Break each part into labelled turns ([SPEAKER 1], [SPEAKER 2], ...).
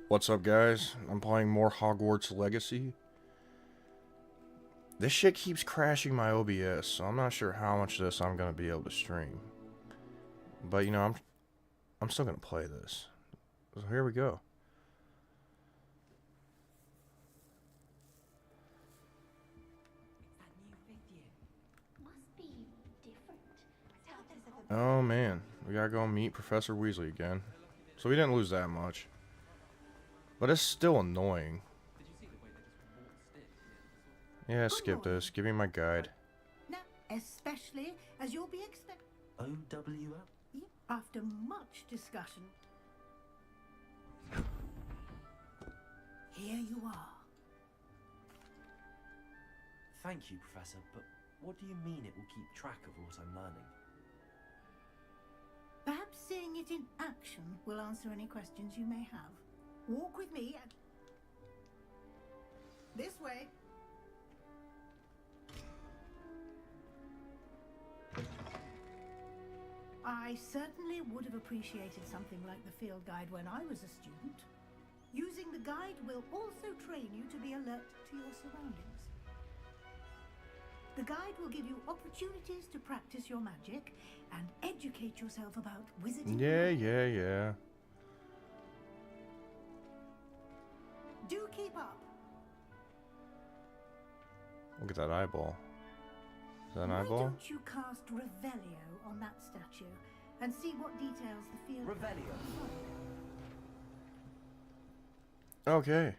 [SPEAKER 1] What's up, guys? I'm playing more Hogwarts Legacy. This shit keeps crashing my OBS, so I'm not sure how much of this I'm gonna be able to stream. But you know, I'm still gonna play this. So here we go. Oh man, we gotta go meet Professor Weasley again. So we didn't lose that much. But it's still annoying. Yeah, skip this. Give me my guide.
[SPEAKER 2] Now, especially as you'll be expected.
[SPEAKER 3] OWL?
[SPEAKER 2] After much discussion. Here you are.
[SPEAKER 3] Thank you, Professor, but what do you mean it will keep track of what I'm learning?
[SPEAKER 2] Perhaps seeing it in action will answer any questions you may have. Walk with me and... This way. I certainly would have appreciated something like the field guide when I was a student. Using the guide will also train you to be alert to your surroundings. The guide will give you opportunities to practice your magic and educate yourself about wizarding.
[SPEAKER 1] Yeah.
[SPEAKER 2] Do keep up.
[SPEAKER 1] Look at that eyeball. Is that an
[SPEAKER 2] Why
[SPEAKER 1] eyeball?
[SPEAKER 2] don't you cast Revelio on that statue and see what details the field...
[SPEAKER 3] Revelio.
[SPEAKER 1] Okay.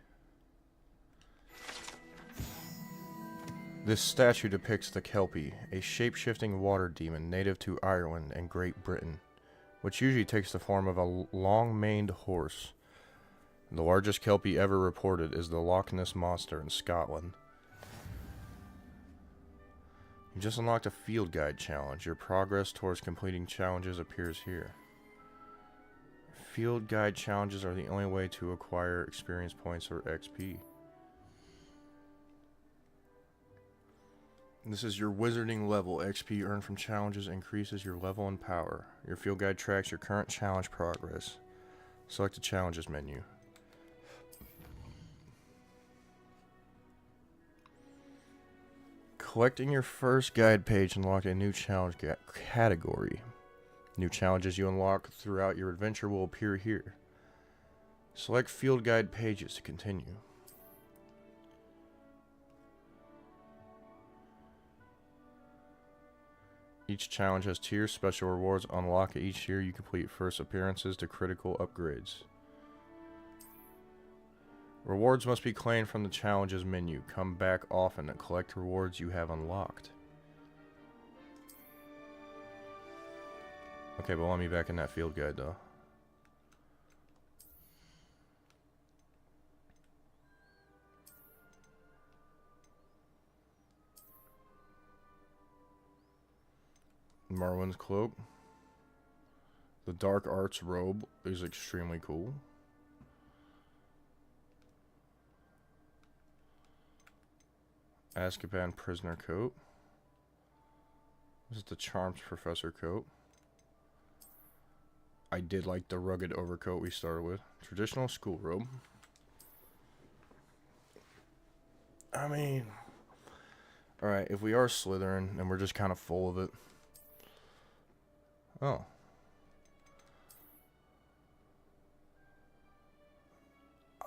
[SPEAKER 1] This statue depicts the Kelpie, a shape-shifting water demon native to Ireland and Great Britain, which usually takes the form of a long-maned horse. The largest Kelpie ever reported is the Loch Ness Monster in Scotland. You just unlocked a field guide challenge. Your progress towards completing challenges appears here. Field guide challenges are the only way to acquire experience points or XP. This is your wizarding level. XP earned from challenges increases your level and power. Your field guide tracks your current challenge progress. Select the challenges menu. Collecting your first guide page unlocked a new challenge category. New challenges you unlock throughout your adventure will appear here. Select field guide pages to continue. Each challenge has tiers. Special rewards unlock each year you complete, first appearances to critical upgrades. Rewards must be claimed from the challenges menu. Come back often and collect rewards you have unlocked. Okay, but let me back in that field guide though. Merlin's cloak. The dark arts robe is extremely cool. Azkaban prisoner coat. This is the Charms Professor coat. I did like the rugged overcoat we started with. Traditional school robe. I mean, alright, if we are Slytherin and we're just kind of full of it. Oh.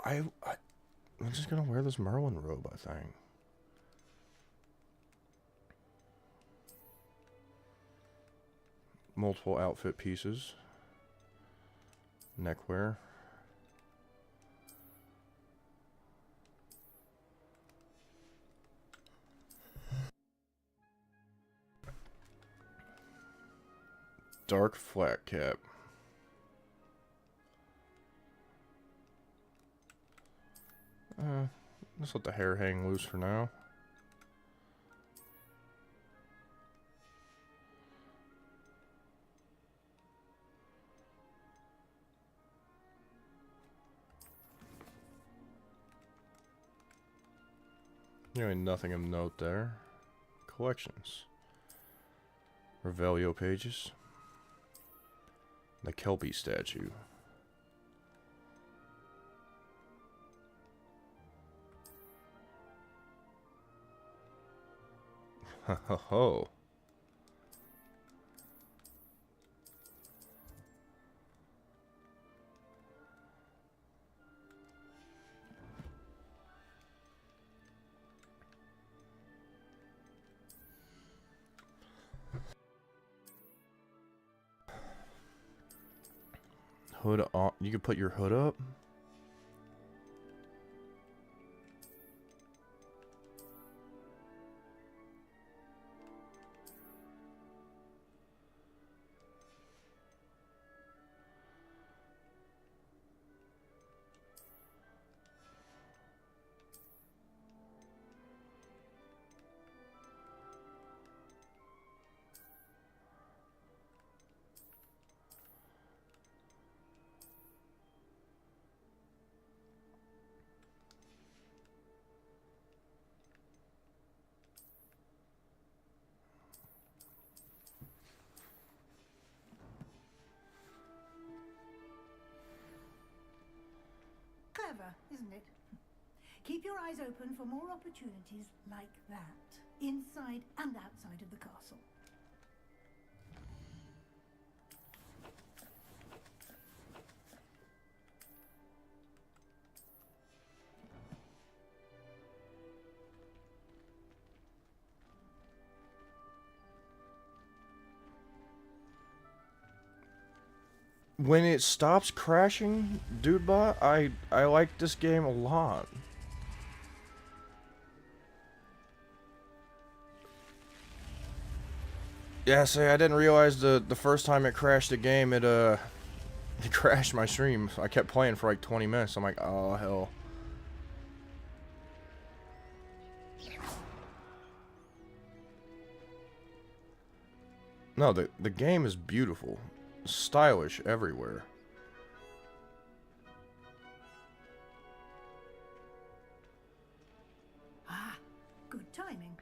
[SPEAKER 1] I'm just gonna wear this Merlin robe, I think. Multiple outfit pieces. Neckwear. Dark flat cap. Let's let the hair hang loose for now. Really nothing of note there. Collections. Revelio pages. The Kelpie statue. Ho ho. Hood on. You can put your hood up?
[SPEAKER 2] Clever, isn't it? Keep your eyes open for more opportunities like that, inside and outside of the castle.
[SPEAKER 1] When it stops crashing, dude bot, I like this game a lot. Yeah, say I didn't realize the first time it crashed the game, it crashed my stream. I kept playing for like 20 minutes. I'm like, oh hell. No, the game is beautiful. Stylish everywhere.
[SPEAKER 2] Ah, good timing.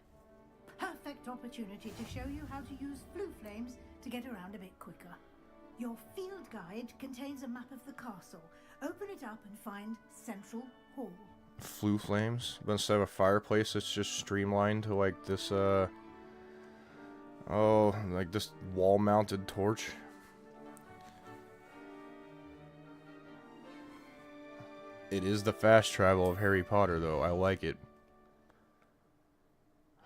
[SPEAKER 2] Perfect opportunity to show you how to use flue flames to get around a bit quicker. Your field guide contains a map of the castle. Open it up and find Central Hall.
[SPEAKER 1] Flue flames, but instead of a fireplace, it's just streamlined to like this like this wall-mounted torch. It is the fast travel of Harry Potter, though. I like it.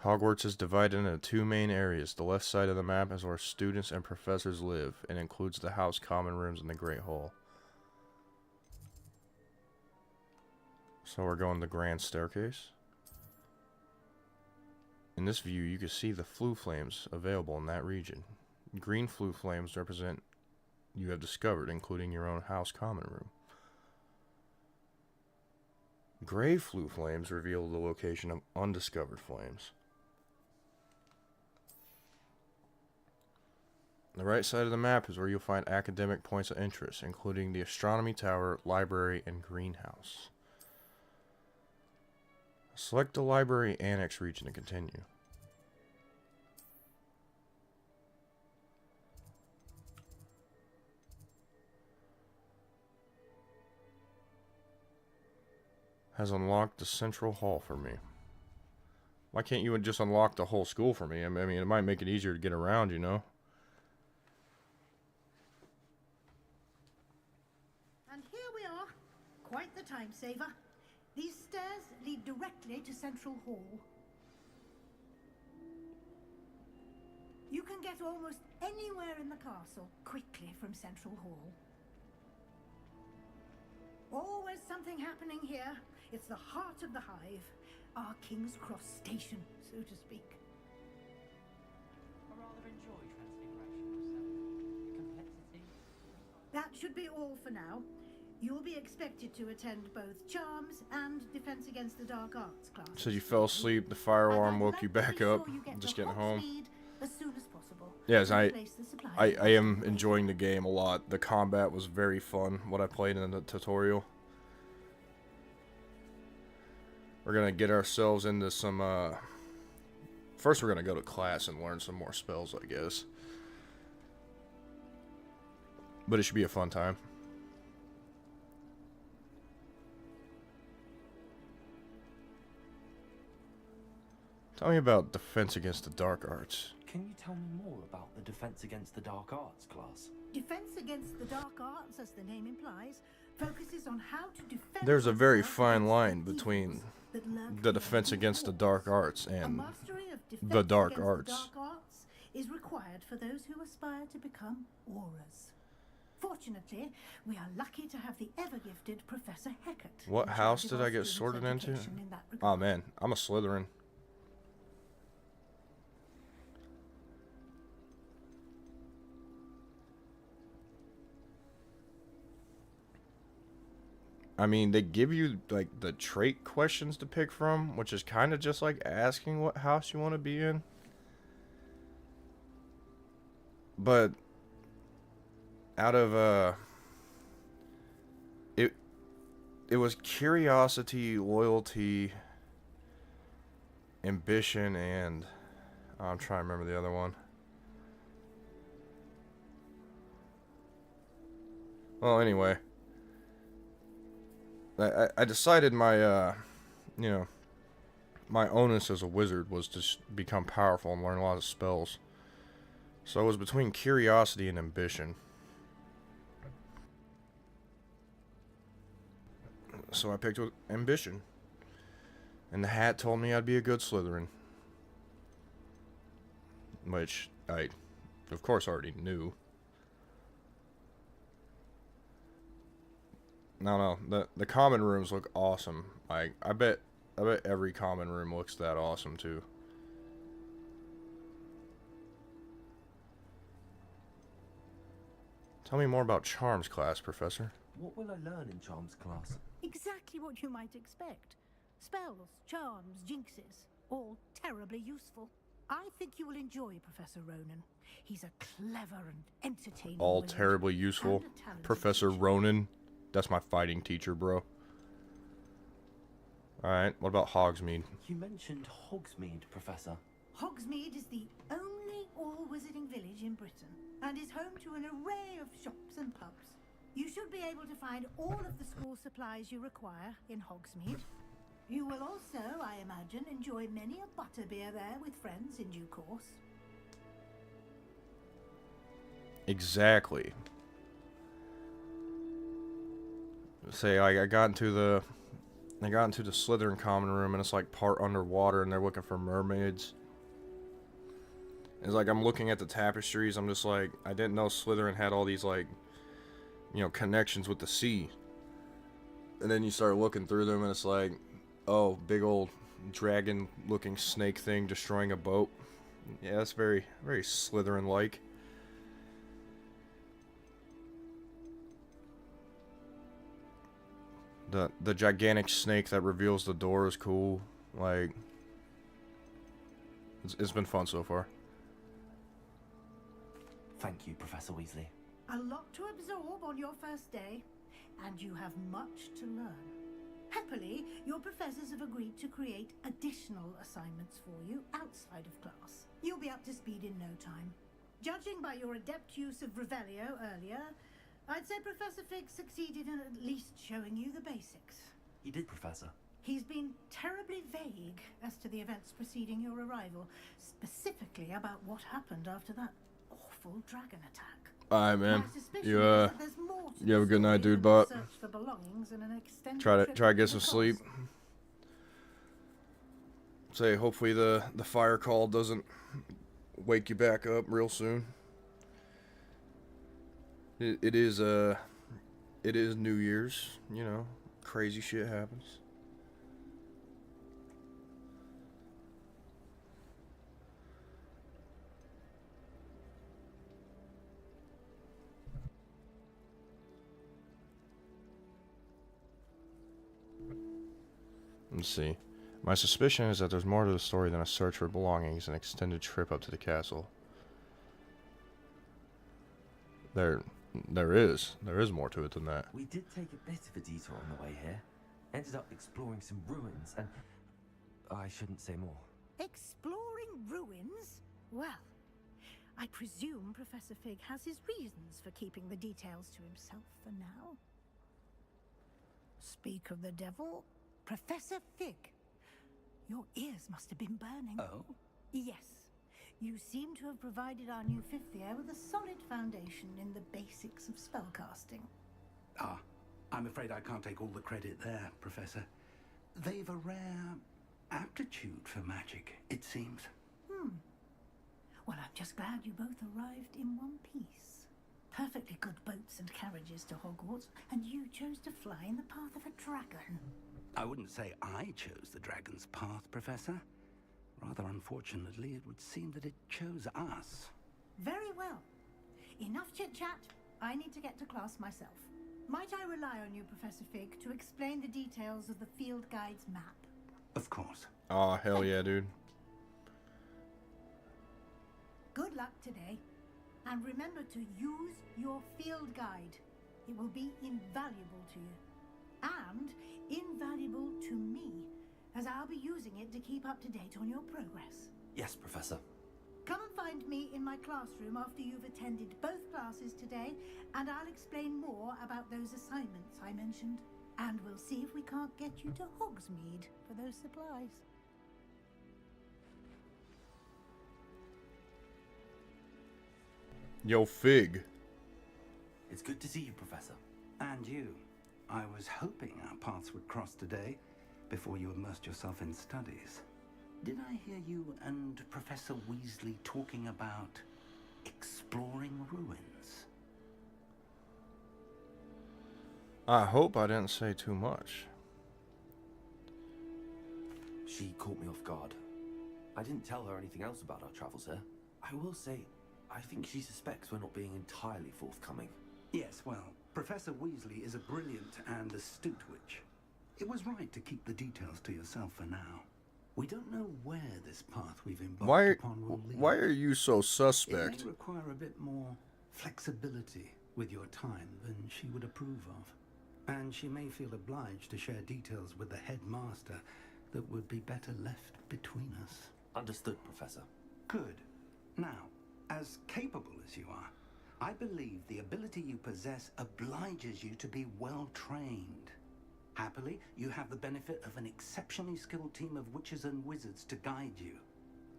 [SPEAKER 1] Hogwarts is divided into two main areas. The left side of the map is where students and professors live, and includes the house common rooms and the Great Hall. So we're going the Grand Staircase. In this view, you can see the flue flames available in that region. Green flue flames represent you have discovered, including your own house common room. Gray flue flames reveal the location of undiscovered flames. The right side of the map is where you'll find academic points of interest, including the Astronomy Tower, Library, and Greenhouse. Select the Library Annex region to continue. Has unlocked the Central Hall for me. Why can't you just unlock the whole school for me? I mean, it might make it easier to get around, you know?
[SPEAKER 2] And here we are. Quite the time saver. These stairs lead directly to Central Hall. You can get almost anywhere in the castle quickly from Central Hall. Always something happening here. It's the heart of the hive. Our King's Cross station, so to speak.
[SPEAKER 3] I rather enjoy Transfiguration myself. The complexity.
[SPEAKER 2] That should be all for now. You'll be expected to attend both Charms and Defense Against the Dark Arts classes.
[SPEAKER 1] So you fell asleep, the fire alarm woke you back up, just getting home.
[SPEAKER 2] As soon as possible.
[SPEAKER 1] Yes, I am enjoying the game a lot. The combat was very fun, what I played in the tutorial. We're gonna get ourselves into some, first we're gonna go to class and learn some more spells, I guess. But it should be a fun time. Tell me about Defense Against the Dark Arts.
[SPEAKER 3] Can you tell me more about the Defense Against the Dark Arts class?
[SPEAKER 2] Defense Against the Dark Arts, as the name implies, focuses on how to defend.
[SPEAKER 1] There's a very
[SPEAKER 2] oneself
[SPEAKER 1] fine
[SPEAKER 2] against
[SPEAKER 1] line
[SPEAKER 2] the
[SPEAKER 1] between
[SPEAKER 2] evils that lurk
[SPEAKER 1] the Defense
[SPEAKER 2] beyond
[SPEAKER 1] Against the
[SPEAKER 2] walls.
[SPEAKER 1] Dark Arts
[SPEAKER 2] A
[SPEAKER 1] and
[SPEAKER 2] mastery of
[SPEAKER 1] the
[SPEAKER 2] Defense
[SPEAKER 1] Dark
[SPEAKER 2] Against
[SPEAKER 1] Arts.
[SPEAKER 2] The Dark Arts is required for those who aspire to become auras. Fortunately, we are lucky to have the ever-gifted Professor Hecat.
[SPEAKER 1] What
[SPEAKER 2] in
[SPEAKER 1] house
[SPEAKER 2] charge of
[SPEAKER 1] did
[SPEAKER 2] our
[SPEAKER 1] I get
[SPEAKER 2] students'
[SPEAKER 1] sorted into?
[SPEAKER 2] education in that
[SPEAKER 1] Oh
[SPEAKER 2] regard.
[SPEAKER 1] man, I'm a Slytherin. I mean, they give you like the trait questions to pick from, which is kind of just like asking what house you want to be in. But out of it was curiosity, loyalty, ambition, and I'm trying to remember the other one. Well, anyway, I decided my my onus as a wizard was to become powerful and learn a lot of spells. So it was between curiosity and ambition. So I picked with ambition. And the hat told me I'd be a good Slytherin. Which I, of course, already knew. No, the common rooms look awesome. Like, I bet every common room looks that awesome too. Tell me more about Charms class, Professor.
[SPEAKER 3] What will I learn in Charms class?
[SPEAKER 2] Exactly what you might expect. Spells, charms, jinxes, all terribly useful. I think you will enjoy Professor Ronan. He's a clever and entertaining
[SPEAKER 1] All
[SPEAKER 2] wizard
[SPEAKER 1] terribly useful.
[SPEAKER 2] and a talented
[SPEAKER 1] Professor
[SPEAKER 2] teacher.
[SPEAKER 1] Ronan. That's my fighting teacher, bro. Alright, what about Hogsmeade?
[SPEAKER 3] You mentioned Hogsmeade, Professor.
[SPEAKER 2] Hogsmeade is the only all-wizarding village in Britain and is home to an array of shops and pubs. You should be able to find all of the school supplies you require in Hogsmeade. You will also, I imagine, enjoy many a butterbeer there with friends in due course.
[SPEAKER 1] Exactly. Say, like, I got into the Slytherin common room, and it's like part underwater, and they're looking for mermaids. It's like I'm looking at the tapestries. I'm just like, I didn't know Slytherin had all these, like, connections with the sea. And then you start looking through them, and it's like, oh, big old dragon-looking snake thing destroying a boat. Yeah, that's very, very Slytherin-like. The gigantic snake that reveals the door is cool. Like, it's been fun so far.
[SPEAKER 3] Thank you, Professor Weasley.
[SPEAKER 2] A lot to absorb on your first day, and you have much to learn. Happily, your professors have agreed to create additional assignments for you outside of class. You'll be up to speed in no time. Judging by your adept use of Revelio earlier, I'd say Professor Fig succeeded in at least showing you the basics.
[SPEAKER 3] He did, Professor.
[SPEAKER 2] He's been terribly vague as to the events preceding your arrival, specifically about what happened after that awful dragon attack.
[SPEAKER 1] Alright, man.
[SPEAKER 2] My suspicion
[SPEAKER 1] You,
[SPEAKER 2] is that there's more to
[SPEAKER 1] you have
[SPEAKER 2] the
[SPEAKER 1] a good night,
[SPEAKER 2] story
[SPEAKER 1] dude,
[SPEAKER 2] than the
[SPEAKER 1] bot.
[SPEAKER 2] search for belongings and an extended
[SPEAKER 1] Try
[SPEAKER 2] trip
[SPEAKER 1] to get
[SPEAKER 2] to
[SPEAKER 1] some
[SPEAKER 2] the
[SPEAKER 1] sleep.
[SPEAKER 2] castle.
[SPEAKER 1] Say, hopefully the fire call doesn't wake you back up real soon. It is New Year's, crazy shit happens. Let's see. My suspicion is that there's more to the story than a search for belongings and an extended trip up to the castle. There is more to it than that.
[SPEAKER 3] We did take a bit of a detour on the way here. Ended up exploring some ruins and... I shouldn't say more.
[SPEAKER 2] Exploring ruins? Well, I presume Professor Fig has his reasons for keeping the details to himself for now. Speak of the devil, Professor Fig. Your ears must have been burning.
[SPEAKER 4] Oh?
[SPEAKER 2] Yes. You seem to have provided our new fifth year with a solid foundation in the basics of spellcasting.
[SPEAKER 4] Ah, I'm afraid I can't take all the credit there, Professor. They've a rare aptitude for magic, it seems.
[SPEAKER 2] Well, I'm just glad you both arrived in one piece. Perfectly good boats and carriages to Hogwarts, and you chose to fly in the path of a dragon.
[SPEAKER 4] I wouldn't say I chose the dragon's path, Professor. Rather unfortunately, it would seem that it chose us.
[SPEAKER 2] Very well. Enough chit-chat. I need to get to class myself. Might I rely on you, Professor Fig, to explain the details of the field guide's map?
[SPEAKER 4] Of course.
[SPEAKER 1] Aw, hell yeah, dude.
[SPEAKER 2] Good luck today. And remember to use your field guide. It will be invaluable to you. And invaluable to me, as I'll be using it to keep up to date on your progress.
[SPEAKER 3] Yes, Professor.
[SPEAKER 2] Come and find me in my classroom after you've attended both classes today, and I'll explain more about those assignments I mentioned. And we'll see if we can't get you to Hogsmeade for those supplies.
[SPEAKER 1] Yo, Fig.
[SPEAKER 3] It's good to see you, Professor.
[SPEAKER 4] And you. I was hoping our paths would cross today, before you immersed yourself in studies. Did I hear you and Professor Weasley talking about exploring ruins?
[SPEAKER 1] I hope I didn't say too much.
[SPEAKER 3] She caught me off guard. I didn't tell her anything else about our travels here. I will say, I think she suspects we're not being entirely forthcoming.
[SPEAKER 4] Yes, well, Professor Weasley is a brilliant and astute witch. It was right to keep the details to yourself for now. We don't know where this path we've embarked upon will lead.
[SPEAKER 1] Why are you so
[SPEAKER 4] It
[SPEAKER 1] suspect?
[SPEAKER 4] may require a bit more flexibility with your time than she would approve of. And she may feel obliged to share details with the headmaster that would be better left between us.
[SPEAKER 3] Understood, Professor.
[SPEAKER 4] Good. Now, as capable as you are, I believe the ability you possess obliges you to be well trained. Happily, you have the benefit of an exceptionally skilled team of witches and wizards to guide you.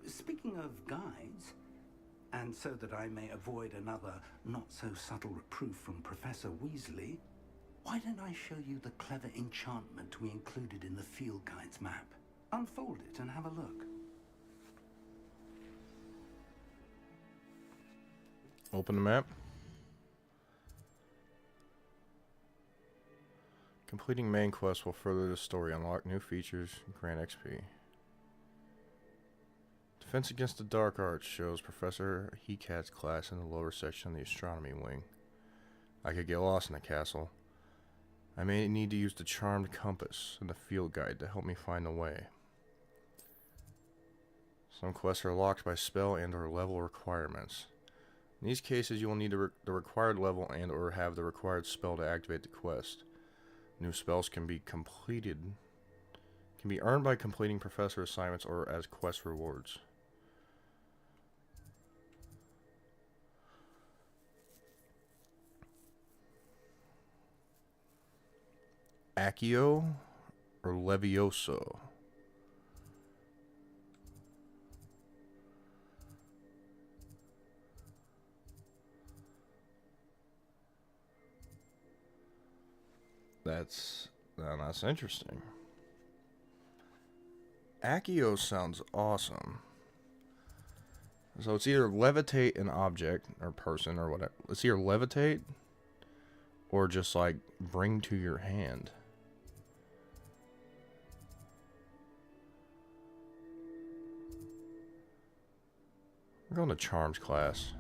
[SPEAKER 4] Speaking of guides, and so that I may avoid another not-so-subtle reproof from Professor Weasley, why don't I show you the clever enchantment we included in the field guide's map? Unfold it and have a look.
[SPEAKER 1] Open the map. Completing main quests will further the story, unlock new features, grant XP. Defense Against the Dark Arts shows Professor Hecat's class in the lower section of the astronomy wing. I could get lost in the castle. I may need to use the charmed compass and the field guide to help me find the way. Some quests are locked by spell and or level requirements. In these cases, you will need the required level and or have the required spell to activate the quest. New spells can be earned by completing professor assignments or as quest rewards. Accio or Levioso? That's interesting. Accio sounds awesome. So it's either levitate an object or person or whatever. It's either levitate or just like bring to your hand. We're going to Charms class.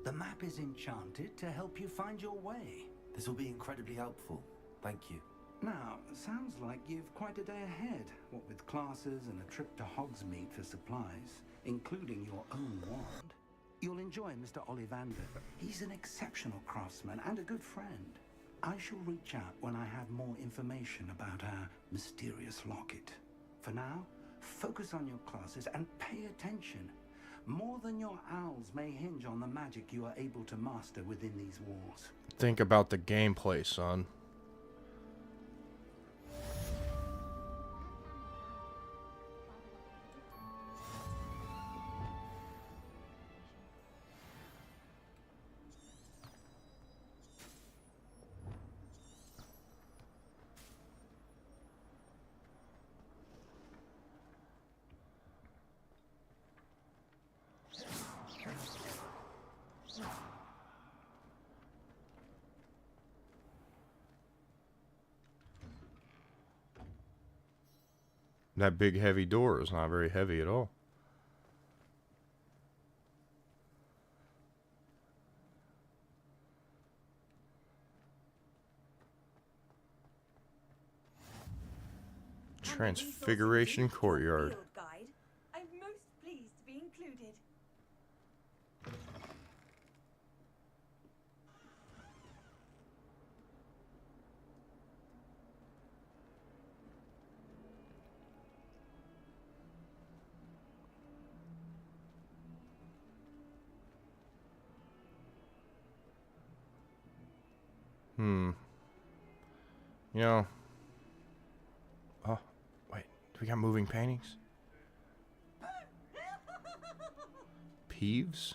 [SPEAKER 4] The map is enchanted to help you find your way.
[SPEAKER 3] This will be incredibly helpful. Thank you.
[SPEAKER 4] Now, sounds like you've quite a day ahead, what with classes and a trip to Hogsmeade for supplies, including your own wand. You'll enjoy Mr. Ollivander. He's an exceptional craftsman and a good friend. I shall reach out when I have more information about our mysterious locket. For now, focus on your classes and pay attention. More than your owls may hinge on the magic you are able to master within these walls.
[SPEAKER 1] Think about the gameplay, son. That big heavy door is not very heavy at all. Transfiguration Courtyard.
[SPEAKER 5] Field guide. I'm most pleased to be included.
[SPEAKER 1] You know. Oh, wait. Do we got moving paintings? Peeves?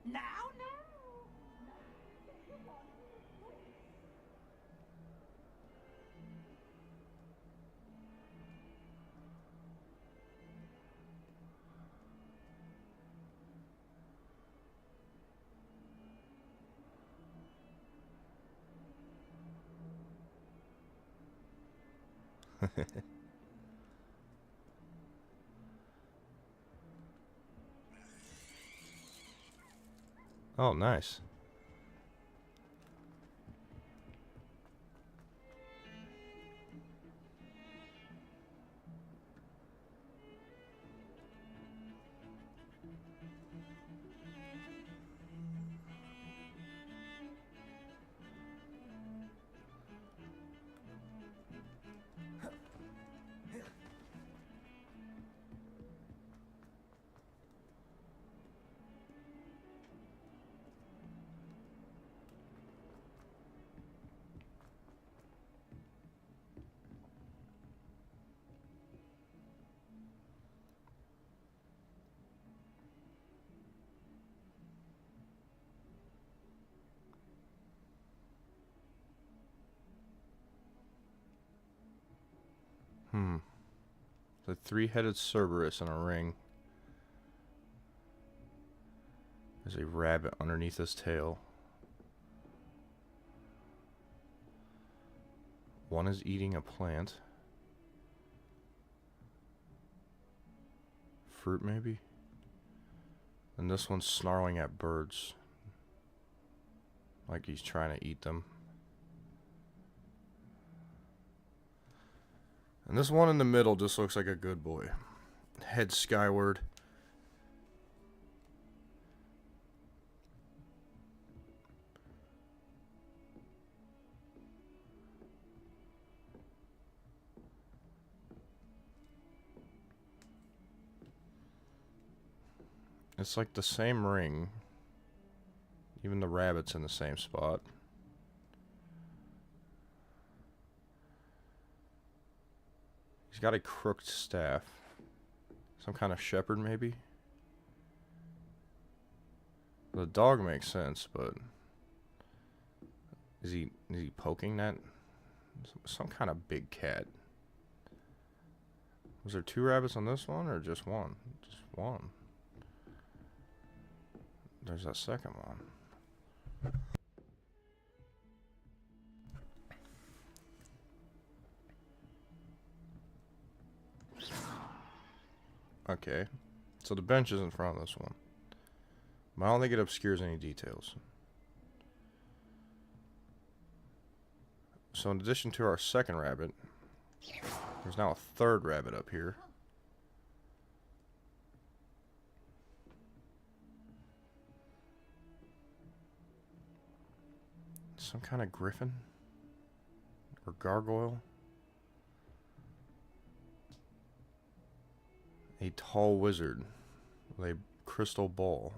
[SPEAKER 2] Now,
[SPEAKER 1] Oh, nice. The three-headed Cerberus in a ring. There's a rabbit underneath his tail. One is eating a plant. Fruit, maybe? And this one's snarling at birds. Like he's trying to eat them. And this one in the middle just looks like a good boy. Head skyward. It's like the same ring. Even the rabbit's in the same spot. He's got a crooked staff. Some kind of shepherd, maybe? The dog makes sense, but... Is he poking that? Some kind of big cat. Was there two rabbits on this one, or just one? Just one. There's that second one. Okay, so the bench is in front of this one. But I don't think it obscures any details. So in addition to our second rabbit, there's now a third rabbit up here. Some kind of griffin? Or gargoyle? A tall wizard with a crystal ball.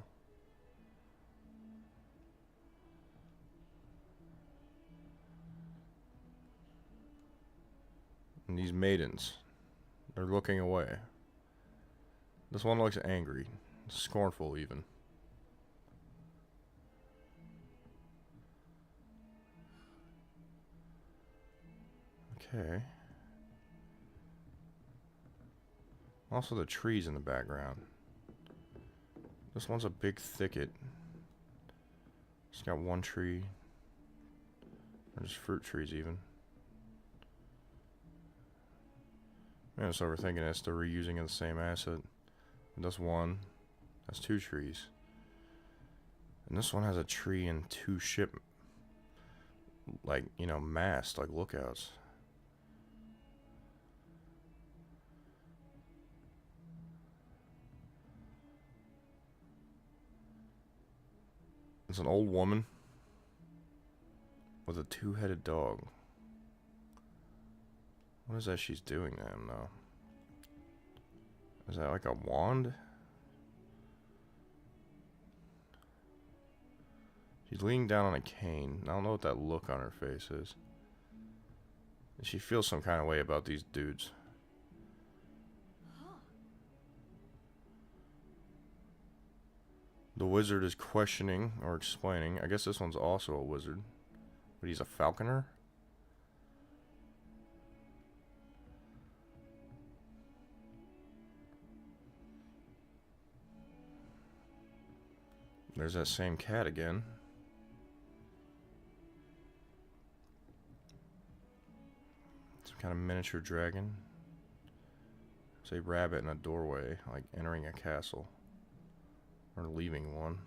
[SPEAKER 1] And these maidens, they're looking away. This one looks angry, scornful even. Okay. Also the trees in the background. This one's a big thicket. It's got one tree. Or just fruit trees even. Man, I'm just overthinking this. They're reusing the same asset. That's one. That's two trees. And this one has a tree and two ship, like, you know, masts, like lookouts. It's an old woman with a two-headed dog. What is that she's doing to him, though? Is that like a wand? She's leaning down on a cane. I don't know what that look on her face is. She feels some kind of way about these dudes. The wizard is questioning or explaining. I guess this one's also a wizard. But he's a falconer? There's that same cat again. Some kind of miniature dragon. It's a rabbit in a doorway, like entering a castle. Or leaving one.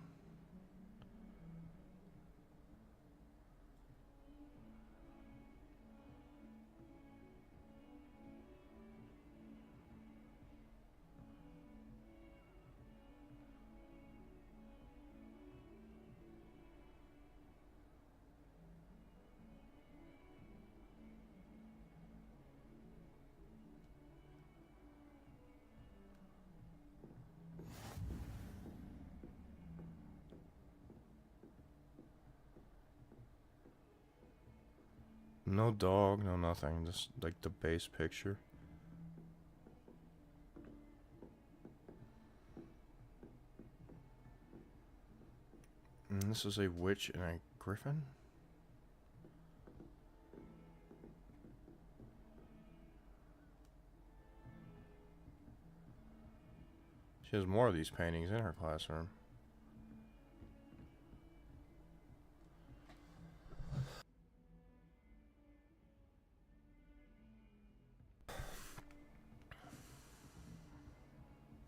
[SPEAKER 1] No dog, no nothing, just like the base picture. And this is a witch and a griffin? She has more of these paintings in her classroom.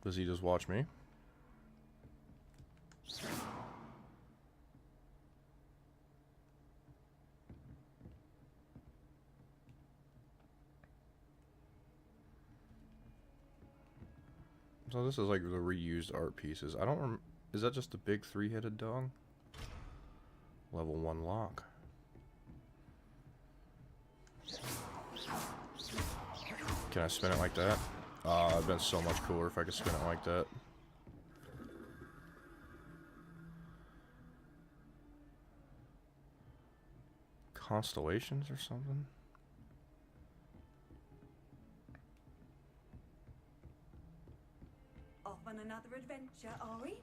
[SPEAKER 1] Does he just watch me? So this is like the reused art pieces. I don't is that just a big three-headed dog? Level 1 lock. Can I spin it like that? It'd been so much cooler if I could spin it like that. Constellations or something?
[SPEAKER 5] Off on another adventure, are we?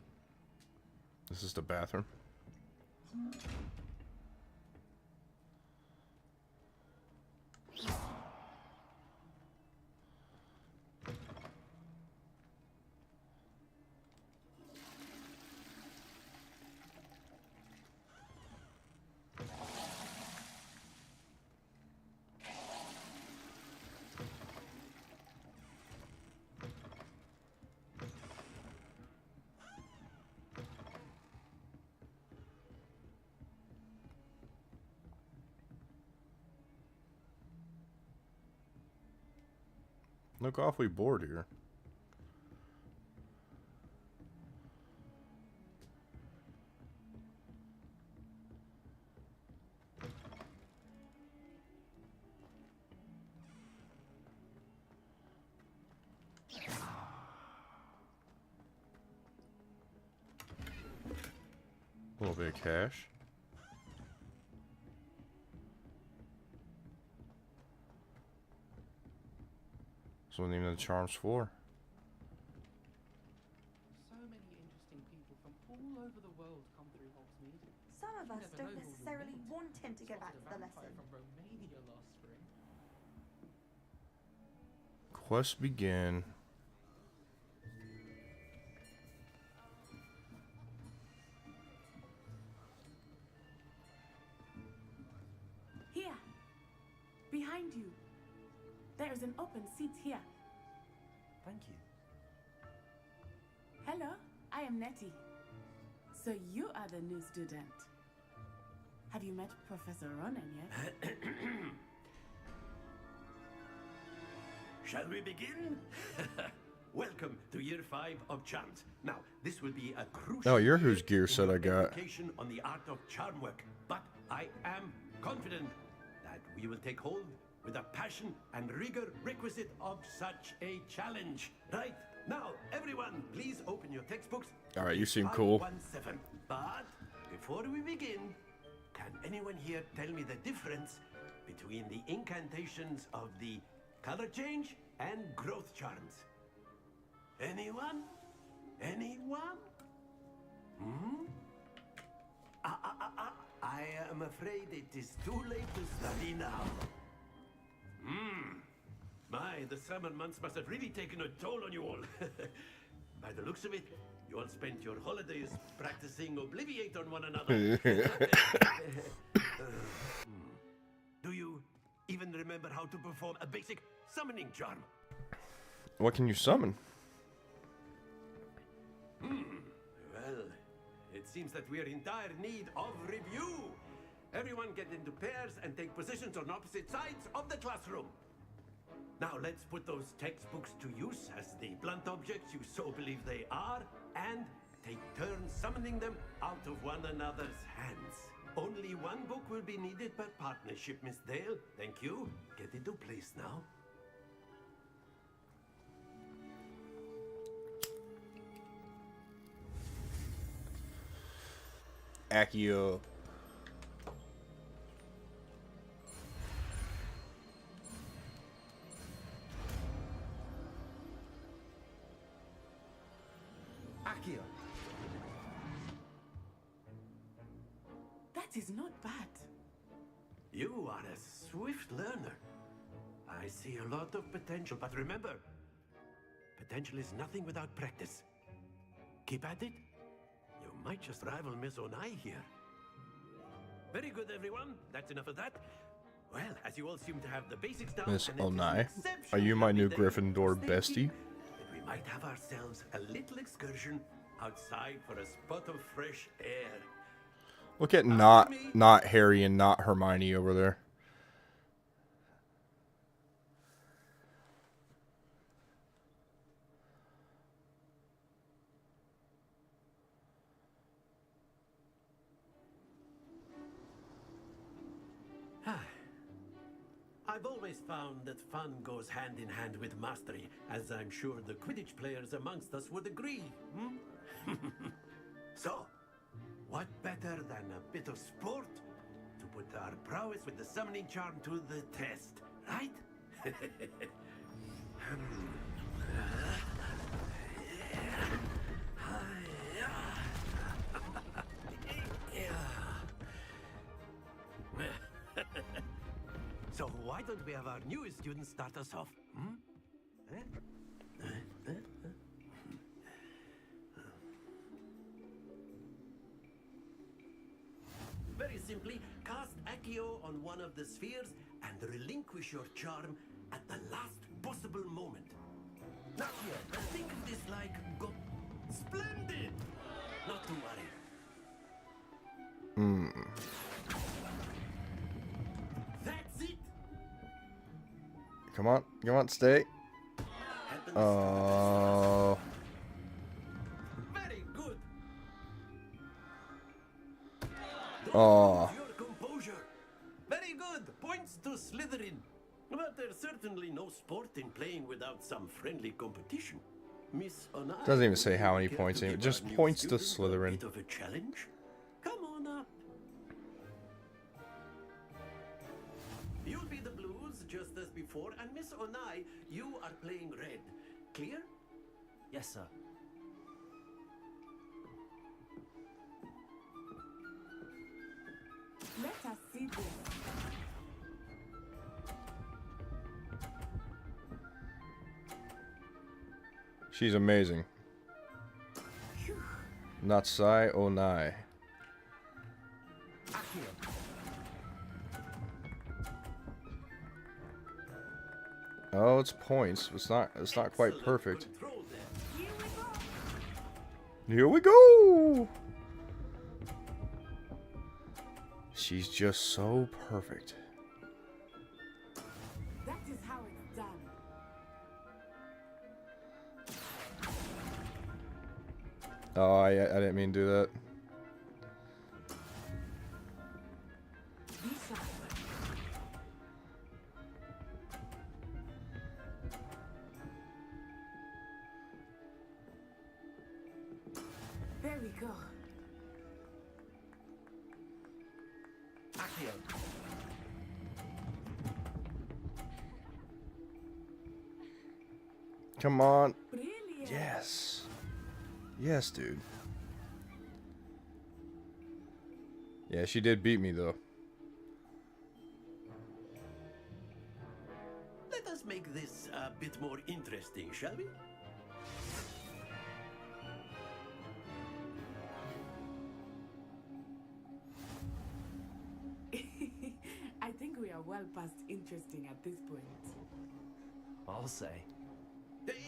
[SPEAKER 1] This is the bathroom. Look awfully bored here. A little bit of cash. This wasn't even the charms for.
[SPEAKER 6] So many interesting people from all over the world come through Hogsmeade.
[SPEAKER 5] Some of us
[SPEAKER 6] Never
[SPEAKER 5] don't
[SPEAKER 6] know who we'll
[SPEAKER 5] necessarily
[SPEAKER 6] meet.
[SPEAKER 5] want him to go back
[SPEAKER 6] Spotted
[SPEAKER 5] to
[SPEAKER 6] a
[SPEAKER 5] the
[SPEAKER 6] vampire
[SPEAKER 5] lesson.
[SPEAKER 6] from Romania last spring.
[SPEAKER 1] Quest begin.
[SPEAKER 5] He
[SPEAKER 3] Thank you.
[SPEAKER 7] Hello, I am Nettie. So you are the new student. Have you met Professor Ronan yet?
[SPEAKER 8] Shall we begin? Welcome to year 5 of charms. Now, this will be a crucial
[SPEAKER 1] Oh, you're whose
[SPEAKER 8] year
[SPEAKER 1] gear
[SPEAKER 8] in
[SPEAKER 1] set
[SPEAKER 8] your
[SPEAKER 1] I got.
[SPEAKER 8] education on the art of charm work, but I am confident that we will take hold with the passion and rigor requisite of such a challenge. Right, now, everyone, please open your textbooks.
[SPEAKER 1] All right, you
[SPEAKER 8] Page
[SPEAKER 1] seem cool.
[SPEAKER 8] 517. But before we begin, can anyone here tell me the difference between the incantations of the color change and growth charms? Anyone? Anyone? Hmm? I am afraid it is too late to study now. My, the summer months must have really taken a toll on you all. By the looks of it, you all spent your holidays practicing Obliviate on one another. Do you even remember how to perform a basic summoning charm?
[SPEAKER 1] What can you summon?
[SPEAKER 8] Well, it seems that we are in dire need of review. Everyone get into pairs and take positions on opposite sides of the classroom. Now let's put those textbooks to use as the blunt objects you so believe they are, and take turns summoning them out of one another's hands. Only one book will be needed per partnership, Miss Dale. Thank you. Get into place now.
[SPEAKER 1] Accio.
[SPEAKER 4] Accio.
[SPEAKER 7] That is not bad.
[SPEAKER 8] You are a swift learner. I see a lot of potential, but remember, potential is nothing without practice. Keep at it. You might just rival Miss Onai here. Very good, everyone. That's enough of that. Well, as you all seem to have the basics down,
[SPEAKER 1] Miss
[SPEAKER 8] and it is an
[SPEAKER 1] Onai, are
[SPEAKER 8] exceptionally
[SPEAKER 1] you my
[SPEAKER 8] lovely
[SPEAKER 1] new
[SPEAKER 8] day,
[SPEAKER 1] Gryffindor
[SPEAKER 8] stay
[SPEAKER 1] bestie?
[SPEAKER 8] tuned, that we might have ourselves a little excursion outside for a spot of fresh air.
[SPEAKER 1] Look at not Harry and not Hermione over there.
[SPEAKER 8] I've always found that fun goes hand in hand with mastery, as I'm sure the Quidditch players amongst us would agree. So, what better than a bit of sport to put our prowess with the summoning charm to the test, right? So why don't we have our newest student start us off? Very simply, cast Accio on one of the spheres and relinquish your charm at the last possible moment. Now here, think of this like splendid! Not to worry. That's it!
[SPEAKER 1] Come on, stay.
[SPEAKER 8] Happens.
[SPEAKER 1] Oh,
[SPEAKER 8] Very good.
[SPEAKER 1] oh.
[SPEAKER 8] Your composure. Very good. Points to Slytherin. But there's certainly no sport in playing without some friendly competition. Miss Onai,
[SPEAKER 1] Doesn't even say how many
[SPEAKER 8] care
[SPEAKER 1] points,
[SPEAKER 8] to
[SPEAKER 1] it
[SPEAKER 8] give
[SPEAKER 1] just
[SPEAKER 8] our new
[SPEAKER 1] points to
[SPEAKER 8] student a
[SPEAKER 1] Slytherin.
[SPEAKER 8] bit of a challenge? Come on up. You'll be the blues just as before, and Miss Onai, you are playing red. Clear?
[SPEAKER 3] Yes, sir.
[SPEAKER 7] Let us see this.
[SPEAKER 1] She's amazing. Natsai Onai.
[SPEAKER 4] Accio.
[SPEAKER 1] Oh, it's points. It's not quite
[SPEAKER 8] Excellent
[SPEAKER 1] perfect.
[SPEAKER 8] control there.
[SPEAKER 1] Here we go. She's just so perfect.
[SPEAKER 7] That is how it's done.
[SPEAKER 1] Oh, I didn't mean to do that.
[SPEAKER 7] Be sharp. There we go.
[SPEAKER 3] Accio.
[SPEAKER 1] Come on.
[SPEAKER 7] Brilliant.
[SPEAKER 1] Yes. Yes, dude. Yeah, she did beat me though.
[SPEAKER 8] Let us make this a bit more interesting, shall we?
[SPEAKER 7] I think we are well past interesting at this point.
[SPEAKER 3] I'll say.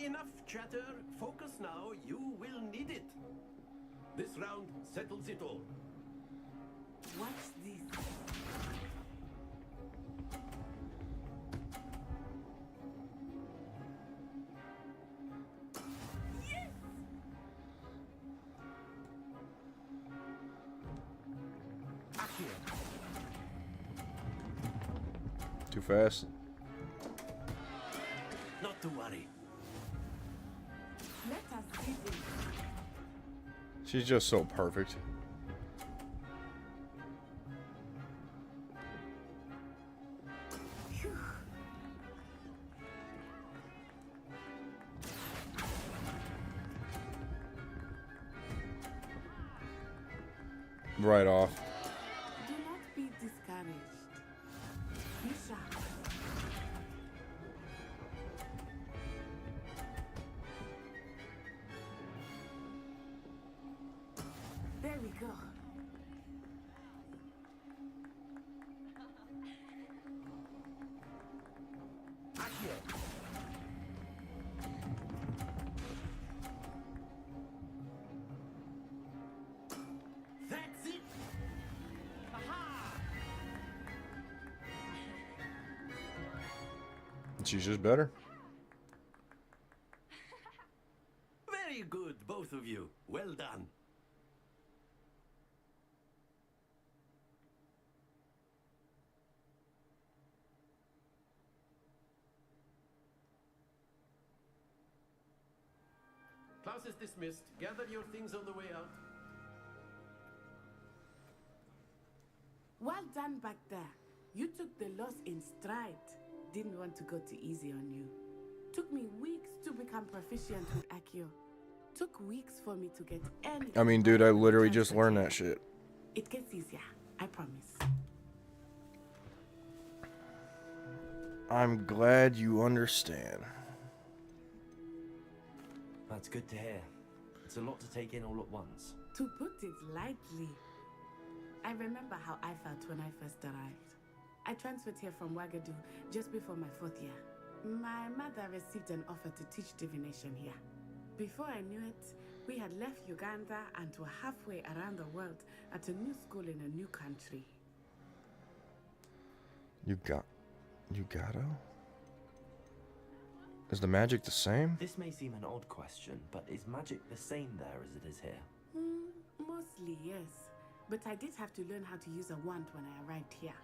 [SPEAKER 8] Enough chatter. Focus now. You will need it. This round settles it all.
[SPEAKER 7] Watch this.
[SPEAKER 3] Accio.
[SPEAKER 1] Too fast.
[SPEAKER 8] Not to worry.
[SPEAKER 7] Let us see this.
[SPEAKER 1] She's just so perfect.
[SPEAKER 7] Phew.
[SPEAKER 1] Right off.
[SPEAKER 7] Do not be discouraged. Be sharp. There we go.
[SPEAKER 3] Accio.
[SPEAKER 8] That's it.
[SPEAKER 1] She's just better.
[SPEAKER 8] Very good, both of you. Well done. Class is dismissed. Gather your things on the way out.
[SPEAKER 7] Well done back there. You took the loss in stride. Didn't want to go too easy on you. Took me weeks to become proficient with Accio. Took weeks for me to get any.
[SPEAKER 1] I mean, dude, I literally just learned that shit.
[SPEAKER 7] It gets easier, I promise.
[SPEAKER 1] I'm glad you understand.
[SPEAKER 3] That's good to hear. It's a lot to take in all at once.
[SPEAKER 7] To put it lightly, I remember how I felt when I first arrived. I transferred here from Wagadu just before my 4th year. My mother received an offer to teach divination here. Before I knew it, we had left Uganda and were halfway around the world at a new school in a new country.
[SPEAKER 1] Ugado? Is the magic the same?
[SPEAKER 3] This may seem an odd question, but is magic the same there as it is here?
[SPEAKER 7] Mostly, yes. But I did have to learn how to use a wand when I arrived here.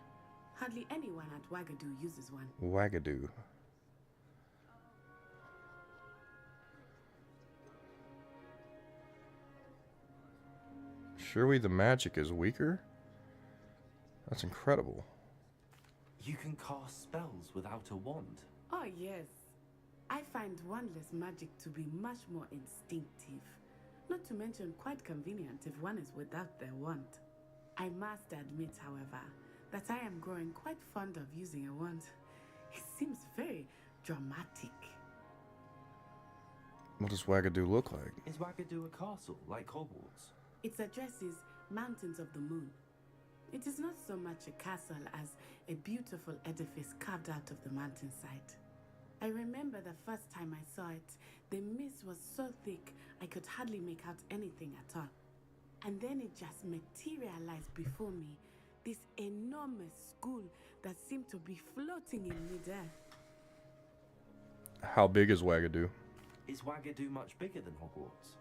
[SPEAKER 7] Hardly anyone at Wagadu uses one.
[SPEAKER 1] Wagadu. Surely the magic is weaker? That's incredible.
[SPEAKER 3] You can cast spells without a wand.
[SPEAKER 7] Oh, yes. I find wandless magic to be much more instinctive. Not to mention quite convenient if one is without their wand. I must admit, however, that I am growing quite fond of using a wand. It seems very dramatic.
[SPEAKER 1] What does Wagadu look like?
[SPEAKER 3] Is Wagadu a castle, like Hogwarts?
[SPEAKER 7] Its address is Mountains of the Moon. It is not so much a castle as a beautiful edifice carved out of the mountainside. I remember the first time I saw it, the mist was so thick I could hardly make out anything at all. And then it just materialized before me, this enormous school that seemed to be floating in midair.
[SPEAKER 1] How big is Wagadu?
[SPEAKER 3] Is Wagadu much bigger than Hogwarts?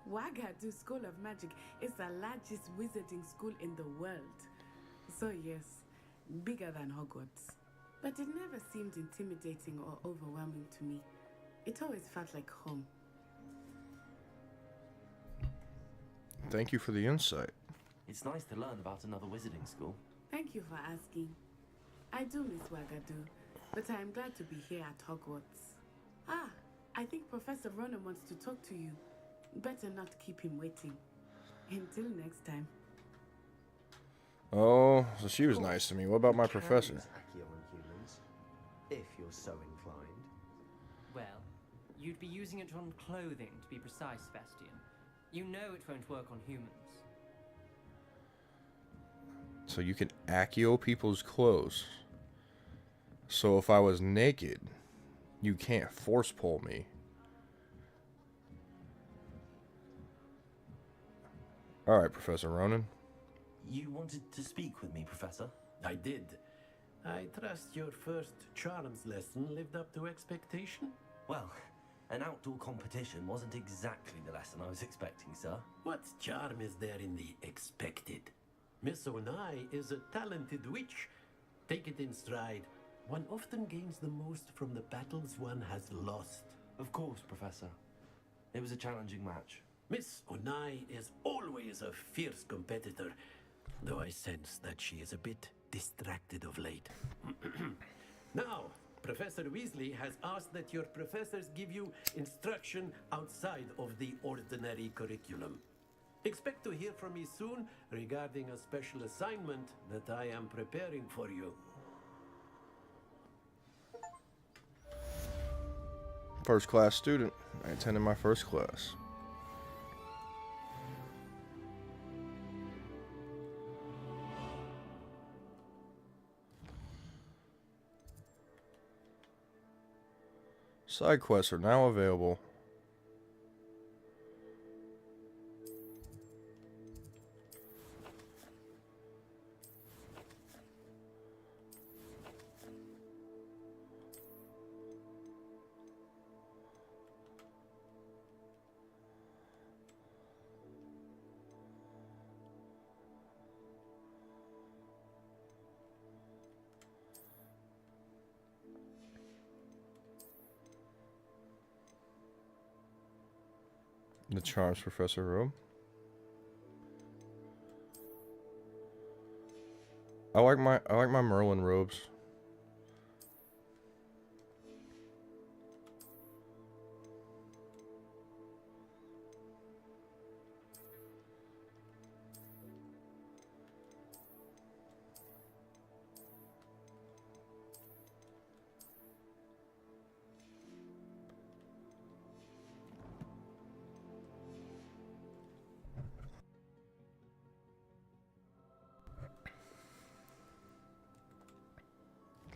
[SPEAKER 7] Wagadu School of Magic is the largest wizarding school in the world. So yes, bigger than Hogwarts. But it never seemed intimidating or overwhelming to me. It always felt like home.
[SPEAKER 1] Thank you for the insight.
[SPEAKER 3] It's nice to learn about another wizarding school.
[SPEAKER 7] Thank you for asking. I do miss Wagadu, but I am glad to be here at Hogwarts. Ah, I think Professor Ronan wants to talk to you. Better not keep him waiting. Until next time.
[SPEAKER 1] Oh, so she was nice to me. What about my
[SPEAKER 9] Can
[SPEAKER 1] professor?
[SPEAKER 9] use Accio on humans, if you're so inclined.
[SPEAKER 10] Well, you'd be using it on clothing, to be precise, Sebastian. You know it won't work on humans.
[SPEAKER 1] So you can Accio people's clothes. So if I was naked, you can't force pull me. Alright, Professor Ronan.
[SPEAKER 3] You wanted to speak with me, Professor?
[SPEAKER 8] I did. I trust your first charms lesson lived up to expectation?
[SPEAKER 3] Well, an outdoor competition wasn't exactly the lesson I was expecting, sir.
[SPEAKER 8] What charm is there in the expected? Miss Onai is a talented witch. Take it in stride. One often gains the most from the battles one has lost.
[SPEAKER 3] Of course, Professor. It was a challenging match.
[SPEAKER 8] Miss Onai is always a fierce competitor, though I sense that she is a bit distracted of late. Now, Professor Weasley has asked that your professors give you instruction outside of the ordinary curriculum. Expect to hear from me soon regarding a special assignment that I am preparing for you.
[SPEAKER 1] First class student. I attended my first class. Side quests are now available. The Charms Professor robe. I like my Merlin robes.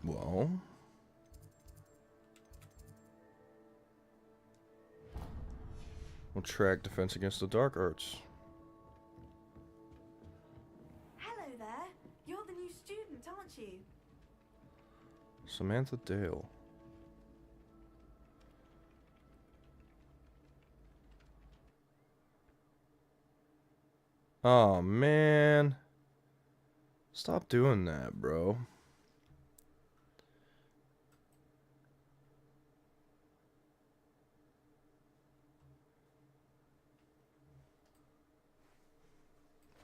[SPEAKER 1] Well, we'll track defense against the dark arts.
[SPEAKER 5] Hello there. You're the new student, aren't you?
[SPEAKER 1] Samantha Dale. Oh man. Stop doing that, bro.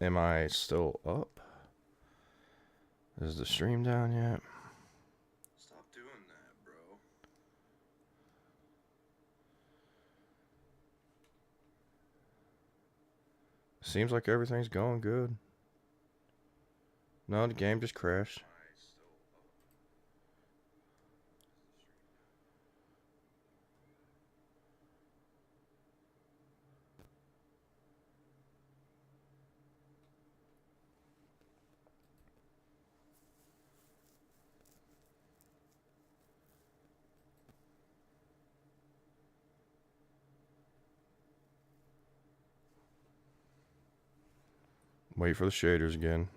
[SPEAKER 1] Am I still up? Is the stream down yet? Stop doing that, bro. Seems like everything's going good. No, the game just crashed. Wait for the shaders again.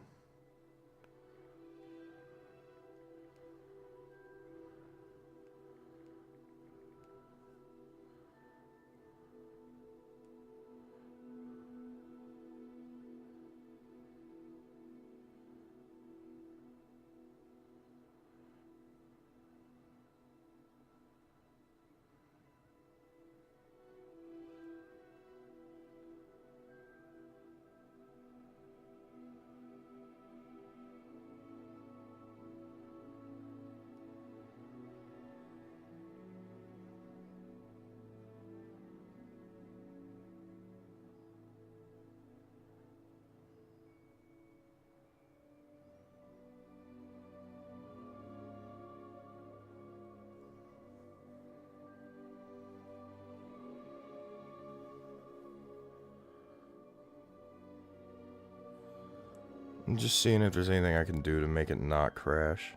[SPEAKER 1] I'm just seeing if there's anything I can do to make it not crash.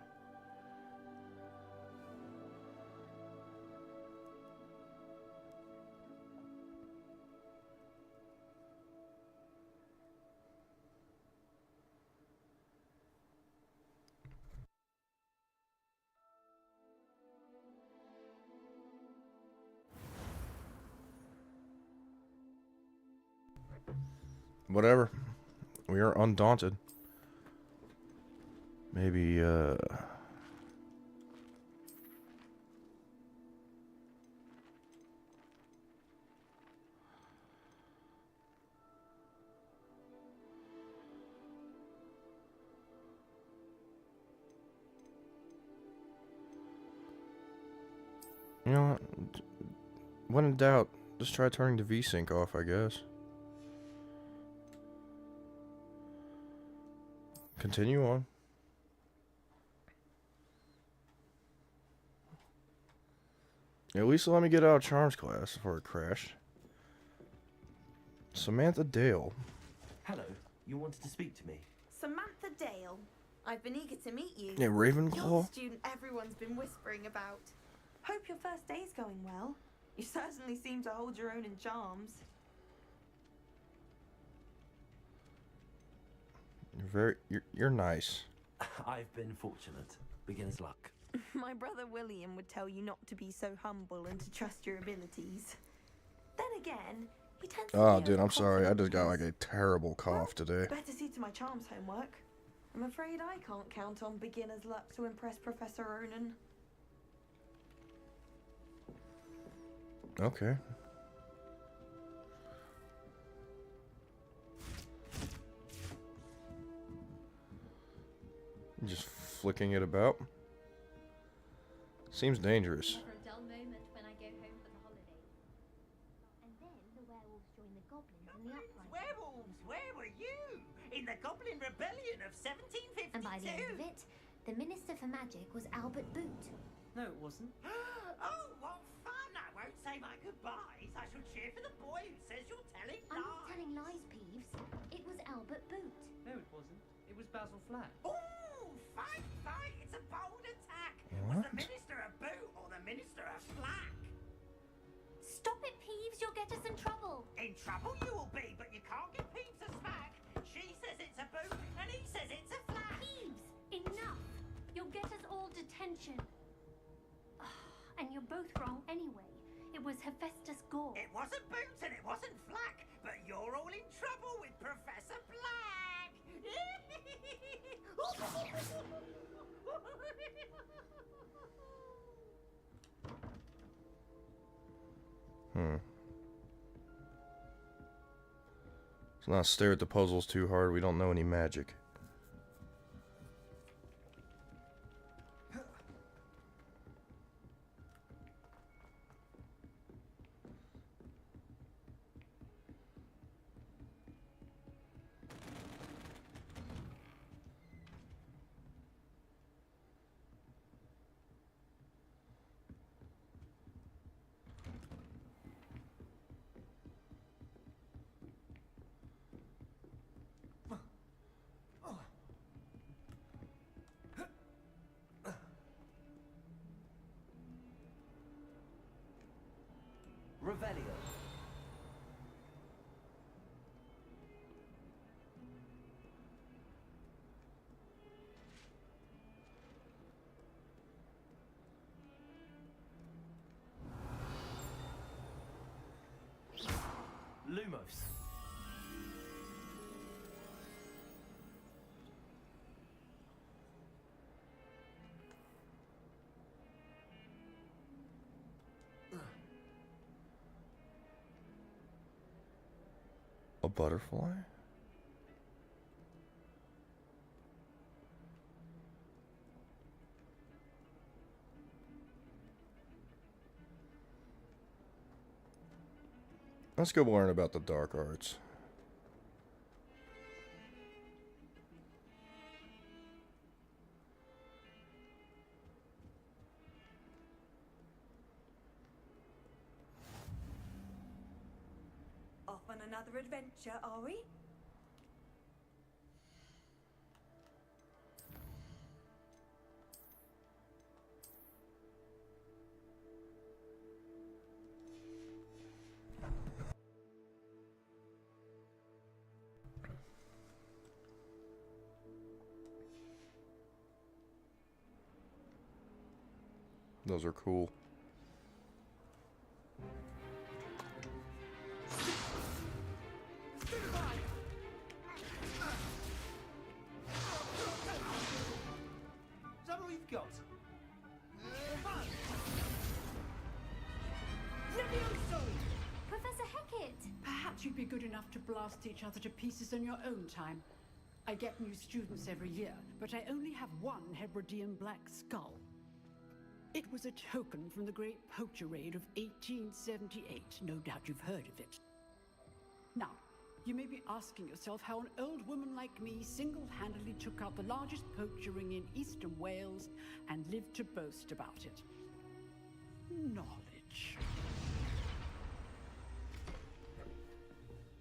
[SPEAKER 1] Whatever. We are undaunted. Maybe, you know what? When in doubt, just try turning the VSync off, I guess. Continue on. At least let me get out of Charms class before it crashed. Samantha Dale.
[SPEAKER 3] Hello, you wanted to speak to me?
[SPEAKER 5] Samantha Dale. I've been eager to meet you.
[SPEAKER 1] Yeah,
[SPEAKER 5] You're
[SPEAKER 1] Ravenclaw.
[SPEAKER 5] the student everyone's been whispering about. Hope your first day's going well. You certainly seem to hold your own in charms.
[SPEAKER 1] You're nice.
[SPEAKER 3] I've been fortunate. Beginner's luck.
[SPEAKER 5] My brother William would tell you not to be so humble and to trust your abilities. Then again, he tends to
[SPEAKER 1] Oh,
[SPEAKER 5] be
[SPEAKER 1] dude, I'm sorry. I just got
[SPEAKER 5] overconfident.
[SPEAKER 1] like a terrible cough today.
[SPEAKER 5] Better see to my charms homework. I'm afraid I can't count on beginner's luck to impress Professor Ronan.
[SPEAKER 1] Okay. Just flicking it about. Seems dangerous.
[SPEAKER 11] For a dull moment when I go home for the holidays. And then the werewolves join the goblins in the uprising.
[SPEAKER 12] Werewolves, where were you? In the Goblin Rebellion of 1752?
[SPEAKER 11] And by the end of it, the Minister for Magic was Albert Boot.
[SPEAKER 10] No, it wasn't.
[SPEAKER 12] Oh, what fun! I won't say my goodbyes. I shall cheer for the boy who says you're telling
[SPEAKER 11] I'm
[SPEAKER 12] lies.
[SPEAKER 11] not telling lies, Peeves. It was Albert Boot.
[SPEAKER 10] No, it wasn't. It was Basil Flack.
[SPEAKER 12] Ooh, fight, fight! It's a bold attack.
[SPEAKER 1] What?
[SPEAKER 12] Was the Minister a boot or the Minister a flack?
[SPEAKER 11] Stop it, Peeves. You'll get us in trouble.
[SPEAKER 12] In trouble you will be, but you can't give Peeves a smack. She says it's a boot and he says it's a flack.
[SPEAKER 11] Peeves, enough. You'll get us all detention. And you're both wrong anyway. It was Hephaestus Gore.
[SPEAKER 12] It wasn't boot and it wasn't flack, but you're all in trouble with Professor Black.
[SPEAKER 1] Let's not stare at the puzzles too hard. We don't know any magic.
[SPEAKER 3] Revelio.
[SPEAKER 10] Lumos.
[SPEAKER 1] A butterfly? Let's go learn about the dark arts.
[SPEAKER 5] Off on another adventure, are we?
[SPEAKER 1] Those are cool.
[SPEAKER 12] Is that all you've got?
[SPEAKER 2] Levioso!
[SPEAKER 11] Professor Hecat!
[SPEAKER 13] Perhaps you'd be good enough to blast each other to pieces in your own time. I get new students every year, but I only have one Hebridean black skull. It was a token from the Great Poacher Raid of 1878. No doubt you've heard of it. Now, you may be asking yourself how an old woman like me single-handedly took out the largest poacher ring in eastern Wales and lived to boast about it. Knowledge.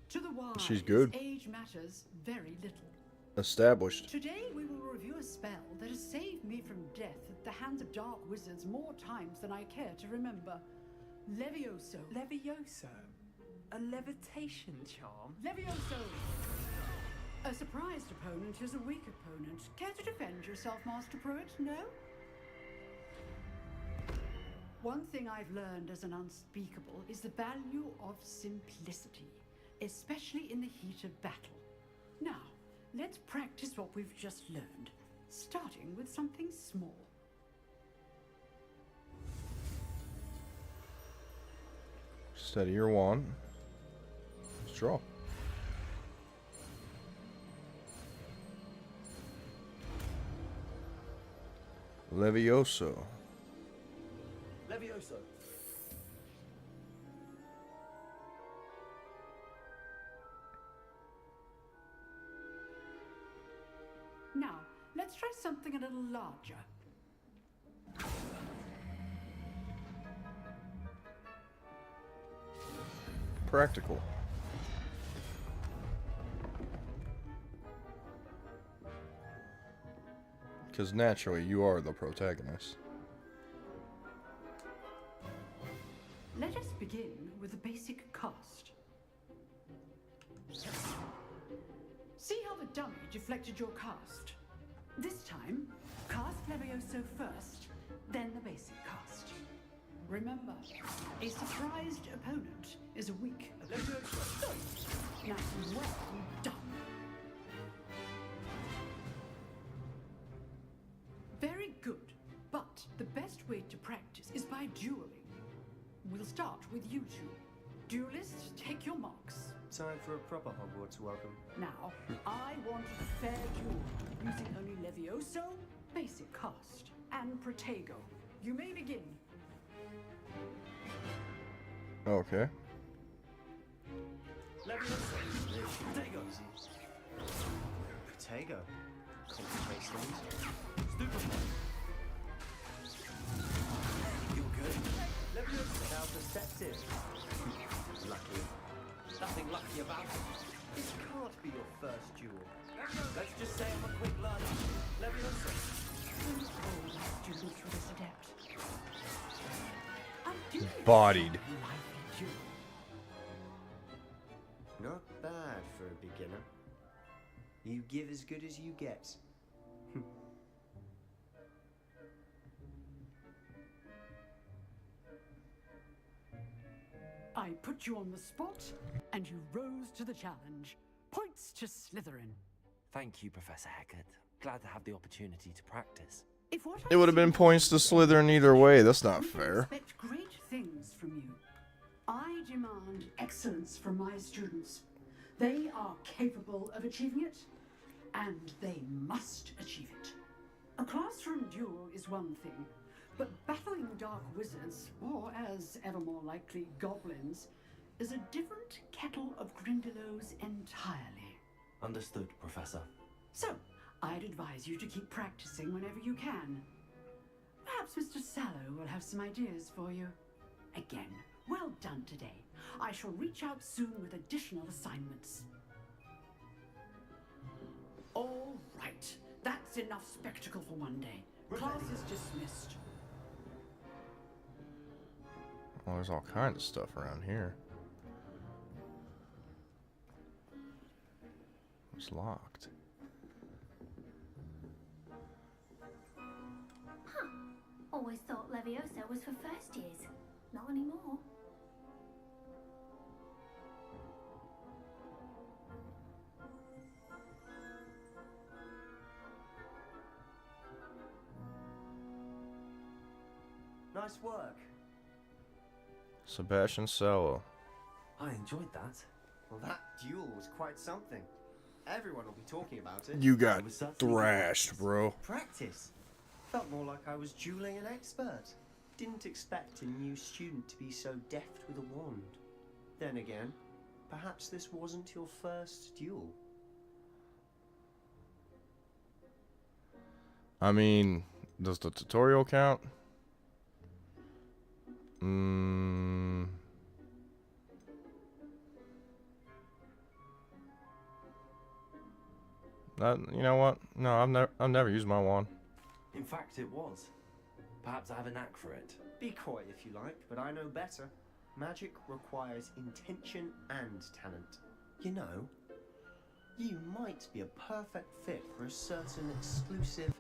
[SPEAKER 13] To the wise,
[SPEAKER 1] She's good.
[SPEAKER 13] age matters very little.
[SPEAKER 1] Established.
[SPEAKER 13] Today we will review a spell that has saved me from death at the hands of dark wizards more times than I care to remember. Levioso.
[SPEAKER 10] Levioso? A levitation charm?
[SPEAKER 13] Levioso! A surprised opponent is a weak opponent. Care to defend yourself, Master Pruitt? No? One thing I've learned as an unspeakable is the value of simplicity, especially in the heat of battle. Now, let's practice what we've just learned, starting with something small.
[SPEAKER 1] Steady your wand. Let's draw. Levioso.
[SPEAKER 3] Levioso.
[SPEAKER 13] Now, let's try something a little larger.
[SPEAKER 1] Practical. Because naturally, you are the protagonist.
[SPEAKER 13] Let us begin with a basic cast. See how the dummy deflected your cast? This time, cast Levioso first, then the basic cast. Remember, a surprised opponent is a weak opponent. Now, well done. Very good, but the best way to practice is by dueling. We'll start with you two. Duelists, take your marks.
[SPEAKER 9] Time for a proper Hogwarts welcome.
[SPEAKER 13] Now, I want a fair duel, using only Levioso, basic cast, and Protego. You may begin.
[SPEAKER 1] Okay.
[SPEAKER 9] Levioso. Protego. Protego. Complicates things.
[SPEAKER 8] Stupefy.
[SPEAKER 9] You're good. Levioso. How perceptive. Lucky.
[SPEAKER 8] Nothing lucky about it.
[SPEAKER 9] This can't be your first duel.
[SPEAKER 8] Let's just say I'm a quick learner. Levioso.
[SPEAKER 13] Oh, students for this adept. I'm doing
[SPEAKER 1] Bodied.
[SPEAKER 9] Not bad for a beginner. You give as good as you get.
[SPEAKER 13] I put you on the spot, and you rose to the challenge. Points to Slytherin.
[SPEAKER 3] Thank you, Professor Hecat. Glad to have the opportunity to practice.
[SPEAKER 13] If what
[SPEAKER 1] It would have been points to Slytherin either way. That's not
[SPEAKER 13] we can
[SPEAKER 1] fair.
[SPEAKER 13] expect great things from you. I demand excellence from my students. They are capable of achieving it, and they must achieve it. A classroom duel is one thing, but battling dark wizards, or as ever more likely, goblins, is a different kettle of Grindylows entirely.
[SPEAKER 3] Understood, Professor.
[SPEAKER 13] So, I'd advise you to keep practicing whenever you can. Perhaps Mr. Sallow will have some ideas for you. Again, well done today. I shall reach out soon with additional assignments. All right, that's enough spectacle for one day. Class is dismissed.
[SPEAKER 1] Oh, there's all kinds of stuff around here. It's locked.
[SPEAKER 11] Huh. Always thought Leviosa was for first years. Not anymore.
[SPEAKER 9] Nice work.
[SPEAKER 1] Sebastian Sallow.
[SPEAKER 3] I enjoyed that.
[SPEAKER 9] Well, that duel was quite something. Everyone will be talking about it.
[SPEAKER 1] You got thrashed, bro.
[SPEAKER 9] Practice. Felt more like I was dueling an expert. Didn't expect a new student to be so deft with a wand. Then again, perhaps this wasn't your first duel.
[SPEAKER 1] I mean, does the tutorial count? You know what? No, I've never used my wand.
[SPEAKER 3] In fact, it was. Perhaps I have a knack for it.
[SPEAKER 9] Be coy if you like, but I know better. Magic requires intention and talent. You know, you might be a perfect fit for a certain exclusive,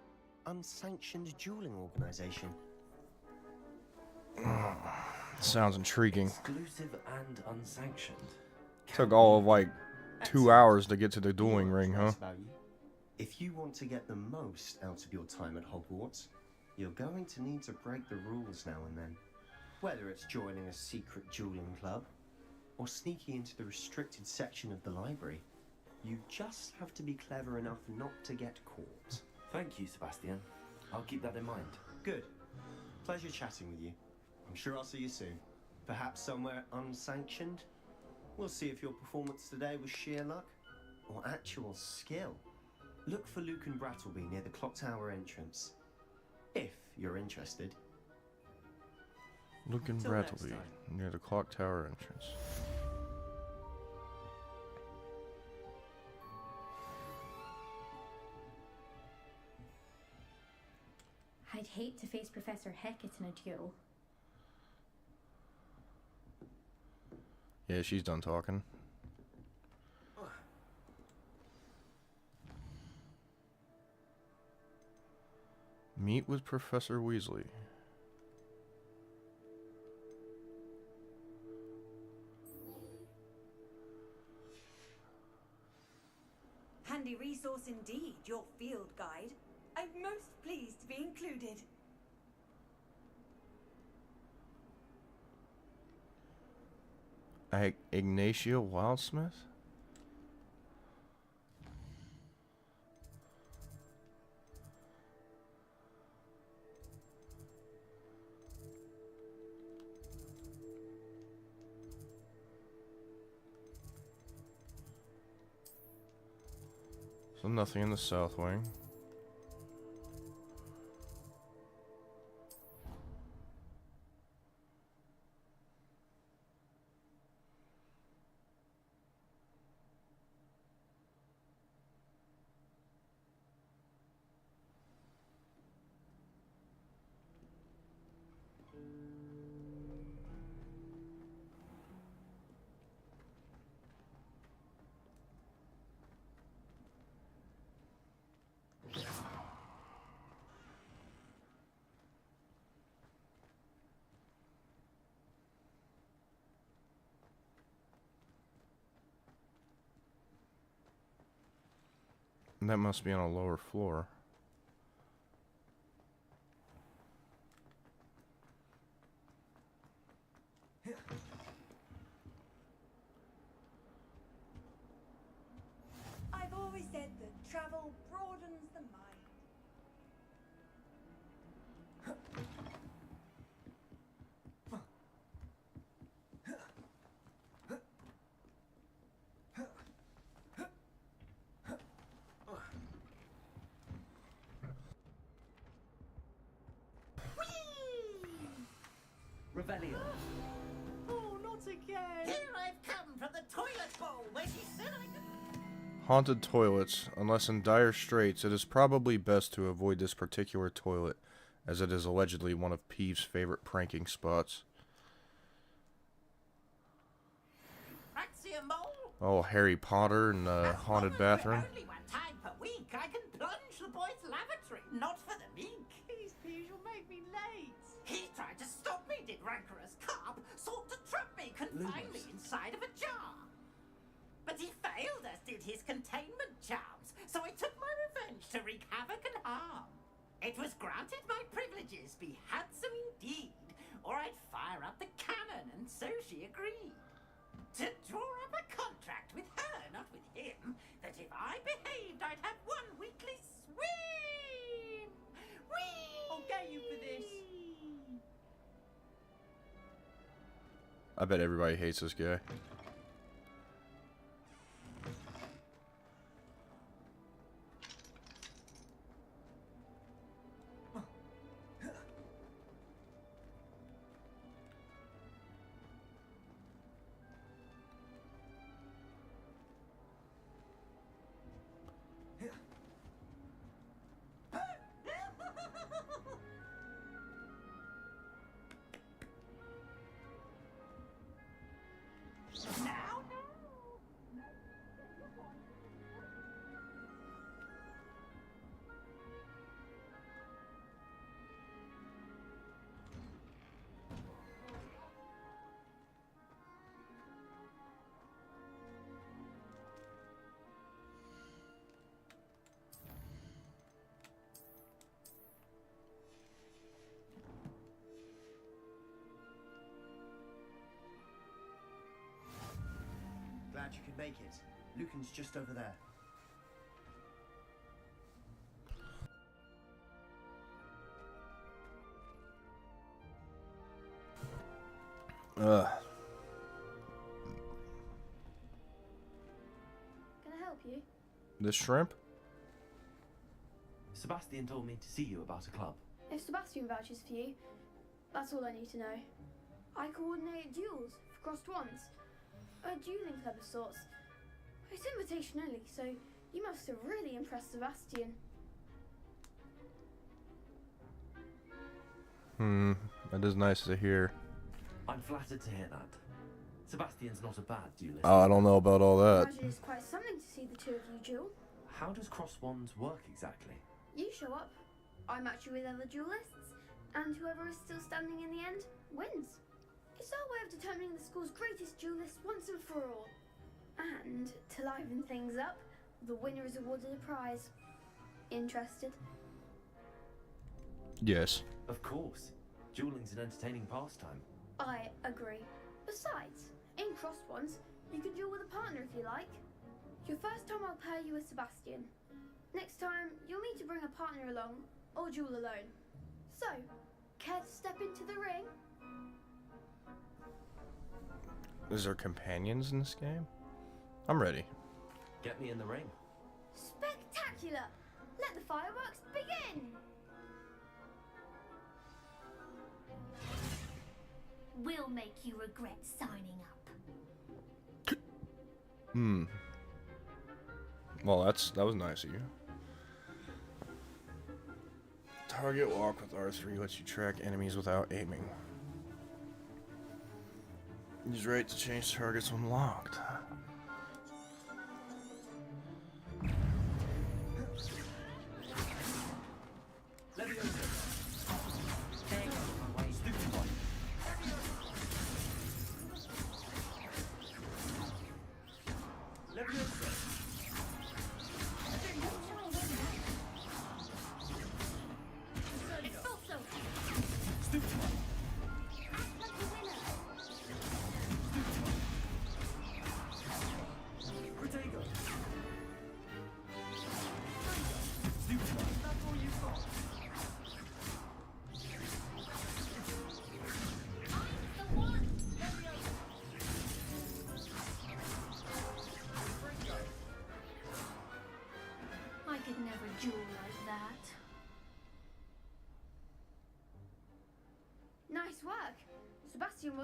[SPEAKER 9] unsanctioned dueling organization.
[SPEAKER 1] Sounds intriguing.
[SPEAKER 3] Exclusive and unsanctioned.
[SPEAKER 1] Took all of like 2 hours to get to the dueling ring, huh?
[SPEAKER 9] If you want to get the most out of your time at Hogwarts, you're going to need to break the rules now and then. Whether it's joining a secret dueling club, or sneaking into the restricted section of the library, you just have to be clever enough not to get caught.
[SPEAKER 3] Thank you, Sebastian. I'll keep that in mind.
[SPEAKER 9] Good. Pleasure chatting with you. I'm sure I'll see you soon. Perhaps somewhere unsanctioned? We'll see if your performance today was sheer luck, or actual skill. Look for Luke and Brattleby near the clock tower entrance. If you're interested.
[SPEAKER 1] Luke and Brattleby near the clock tower entrance.
[SPEAKER 14] I'd hate to face Professor Hecat in a duel.
[SPEAKER 1] Yeah, she's done talking. Meet with Professor Weasley.
[SPEAKER 15] Handy resource indeed, your field guide. I'm most pleased to be included.
[SPEAKER 1] Ignatia Wildsmith? So nothing in the south wing. That must be on a lower floor.
[SPEAKER 15] I've always said that travel broadens the mind.
[SPEAKER 12] Revelio.
[SPEAKER 6] Oh, not again!
[SPEAKER 12] Here I've come from the toilet bowl where she said I could.
[SPEAKER 1] Haunted toilets. Unless in dire straits, it is probably best to avoid this particular toilet, as it is allegedly one of Peeve's favorite pranking spots.
[SPEAKER 12] Fraxia mole.
[SPEAKER 1] Oh, Harry Potter and the haunted bathroom.
[SPEAKER 12] Only one time per week I can plunge the boy's lavatory, not for the meek.
[SPEAKER 6] Please, Peeves, you'll make me late.
[SPEAKER 12] He tried to stop me, did rancorous carp, sought to trap me, confine me inside of a jar. But he failed, as did his containment charms, so I took my revenge to wreak havoc and harm. It was granted my privileges be handsome indeed, or I'd fire up the cannon, and so she agreed. To draw up a contract with her, not with him, that if I behaved, I'd have one weekly swim. Whee!
[SPEAKER 6] I'll get you for this.
[SPEAKER 1] I bet everybody hates this guy.
[SPEAKER 9] Glad you could make it. Lucan's just over there.
[SPEAKER 14] Can I help you?
[SPEAKER 1] The shrimp?
[SPEAKER 3] Sebastian told me to see you about a club.
[SPEAKER 14] If Sebastian vouches for you, that's all I need to know. I coordinate duels for crossed wands. A dueling club of sorts. It's invitation only, so you must have really impressed Sebastian.
[SPEAKER 1] That is nice to hear.
[SPEAKER 3] I'm flattered to hear that. Sebastian's not a bad duelist.
[SPEAKER 1] Oh, I don't know about all
[SPEAKER 14] I
[SPEAKER 1] that.
[SPEAKER 14] imagine it's quite something to see the two of you duel.
[SPEAKER 3] How does cross wands work exactly?
[SPEAKER 14] You show up, I match you with other duelists, and whoever is still standing in the end wins. It's our way of determining the school's greatest duelist once and for all. And to liven things up, the winner is awarded a prize. Interested?
[SPEAKER 1] Yes.
[SPEAKER 3] Of course. Dueling's an entertaining pastime.
[SPEAKER 14] I agree. Besides, in crossed ones, you can duel with a partner if you like. Your first time I'll pair you with Sebastian. Next time, you'll need to bring a partner along, or duel alone. So, care to step into the ring?
[SPEAKER 1] Is there companions in this game? I'm ready.
[SPEAKER 3] Get me in the ring.
[SPEAKER 14] Spectacular! Let the fireworks begin!
[SPEAKER 11] We'll make you regret signing up.
[SPEAKER 1] Well, that was nice of you. Target walk with R3 lets you track enemies without aiming. Use right to change targets when locked.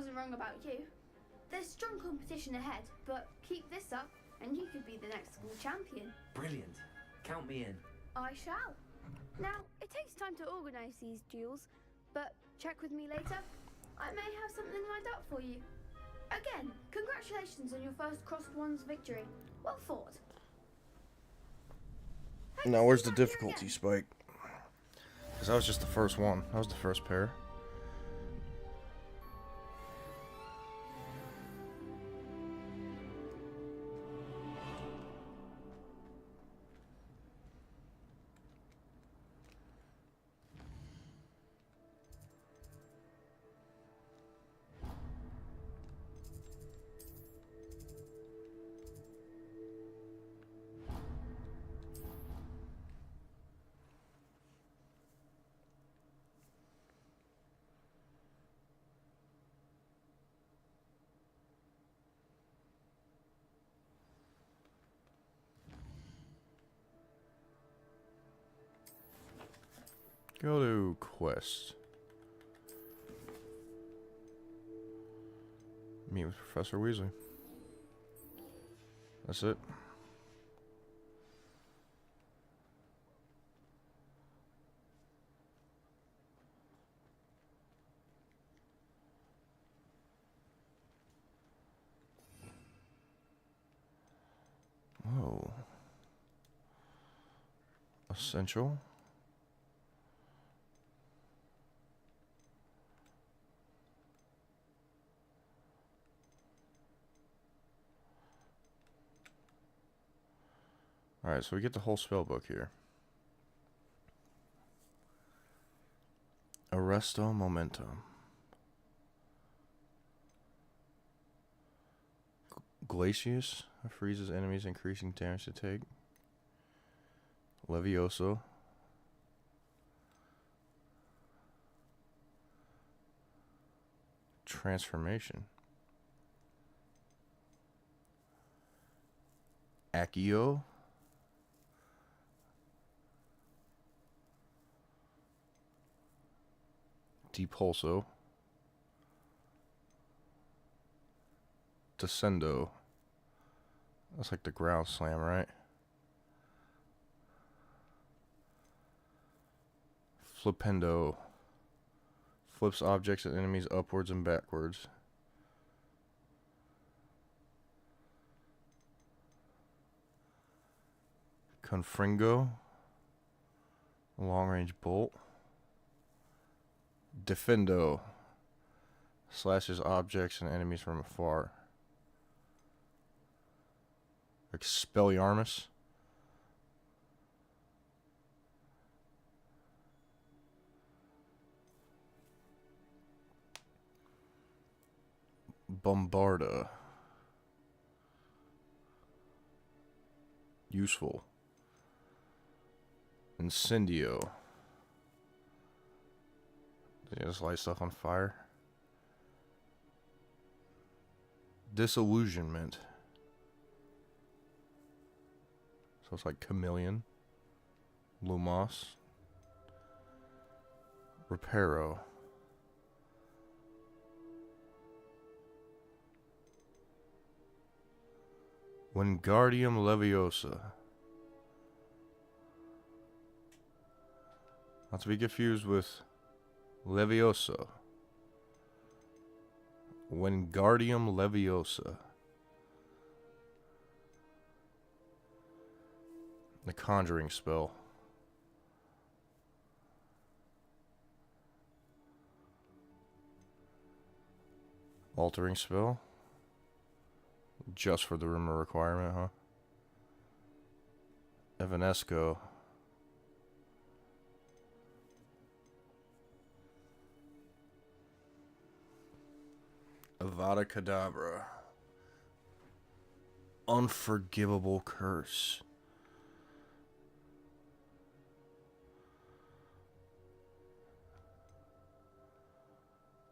[SPEAKER 14] wasn't wrong about you. There's strong competition ahead, but keep this up and you could be the next school champion.
[SPEAKER 3] Brilliant. Count me in.
[SPEAKER 14] I shall. Now, it takes time to organise these duels, but check with me later. I may have something lined up for you. Again, congratulations on your first Crossed Wands victory. Well fought.
[SPEAKER 1] Now, where's the difficulty spike? Because that was just the first one. That was the first pair. Go to quest. Meet with Professor Weasley. That's it. Oh. Essential. Alright, so we get the whole spell book here. Arresto Momentum. Glacius freezes enemies, increasing damage to take. Levioso. Transformation. Accio. Depulso. Descendo. That's like the ground slam, right? Flipendo. Flips objects and enemies upwards and backwards. Confringo. Long range bolt. Defendo. Slashes objects and enemies from afar. Expelliarmus. Bombarda. Useful. Incendio. Did you just light stuff on fire? Disillusionment. So it's like Chameleon. Lumos. Reparo. Wingardium Leviosa. Not to be confused with Levioso. Wingardium Leviosa. The conjuring spell. Altering spell. Just for the rumor requirement, huh? Evanesco. Avada Kedavra. Unforgivable curse.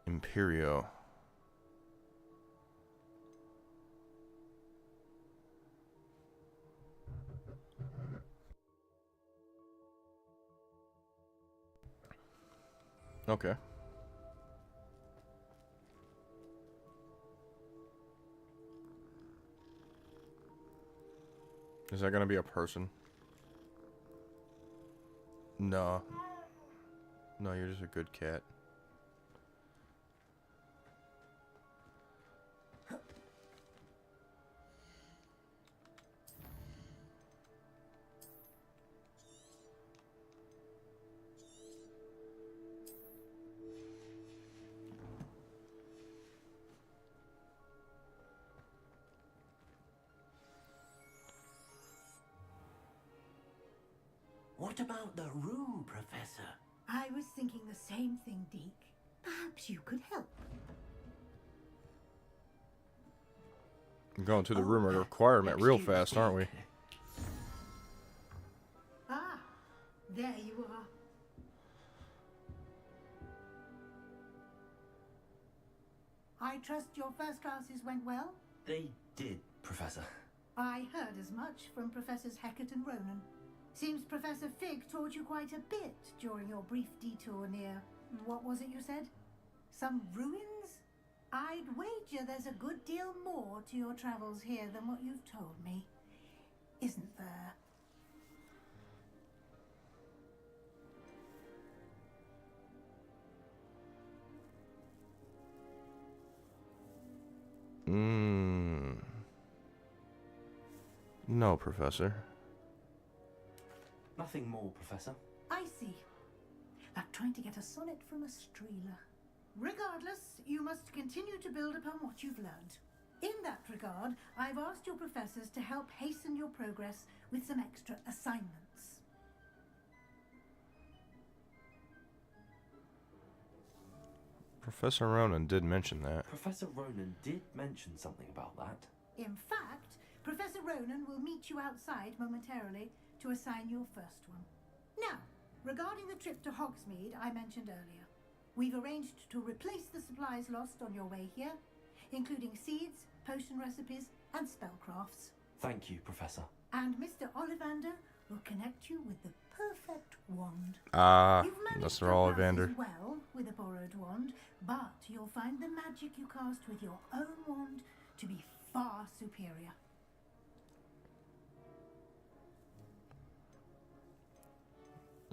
[SPEAKER 1] Imperio. Okay. Is that gonna be a person? No. No, you're just a good cat.
[SPEAKER 3] What about the room, Professor?
[SPEAKER 2] I was thinking the same thing, Deke. Perhaps you could help.
[SPEAKER 1] I'm going to the room of requirement real fast, aren't we?
[SPEAKER 2] Ah, there you are. I trust your first classes went well?
[SPEAKER 3] They did, Professor.
[SPEAKER 2] I heard as much from Professors Hecat and Ronan. Seems Professor Fig taught you quite a bit during your brief detour near... what was it you said? Some ruins? I'd wager there's a good deal more to your travels here than what you've told me. Isn't there?
[SPEAKER 1] No, Professor.
[SPEAKER 3] Nothing more, Professor.
[SPEAKER 2] I see. Like trying to get a sonnet from a streeler. Regardless, you must continue to build upon what you've learned. In that regard, I've asked your professors to help hasten your progress with some extra assignments.
[SPEAKER 1] Professor Ronan did mention that.
[SPEAKER 3] Professor Ronan did mention something about that.
[SPEAKER 2] In fact, Professor Ronan will meet you outside momentarily to assign your first one. Now, regarding the trip to Hogsmeade I mentioned earlier, we've arranged to replace the supplies lost on your way here, including seeds, potion recipes, and spellcrafts.
[SPEAKER 3] Thank you, Professor.
[SPEAKER 2] And Mr. Ollivander will connect you with the perfect wand.
[SPEAKER 1] That's Ollivander.
[SPEAKER 2] Well with a borrowed wand, but you'll find the magic you cast with your own wand to be far superior.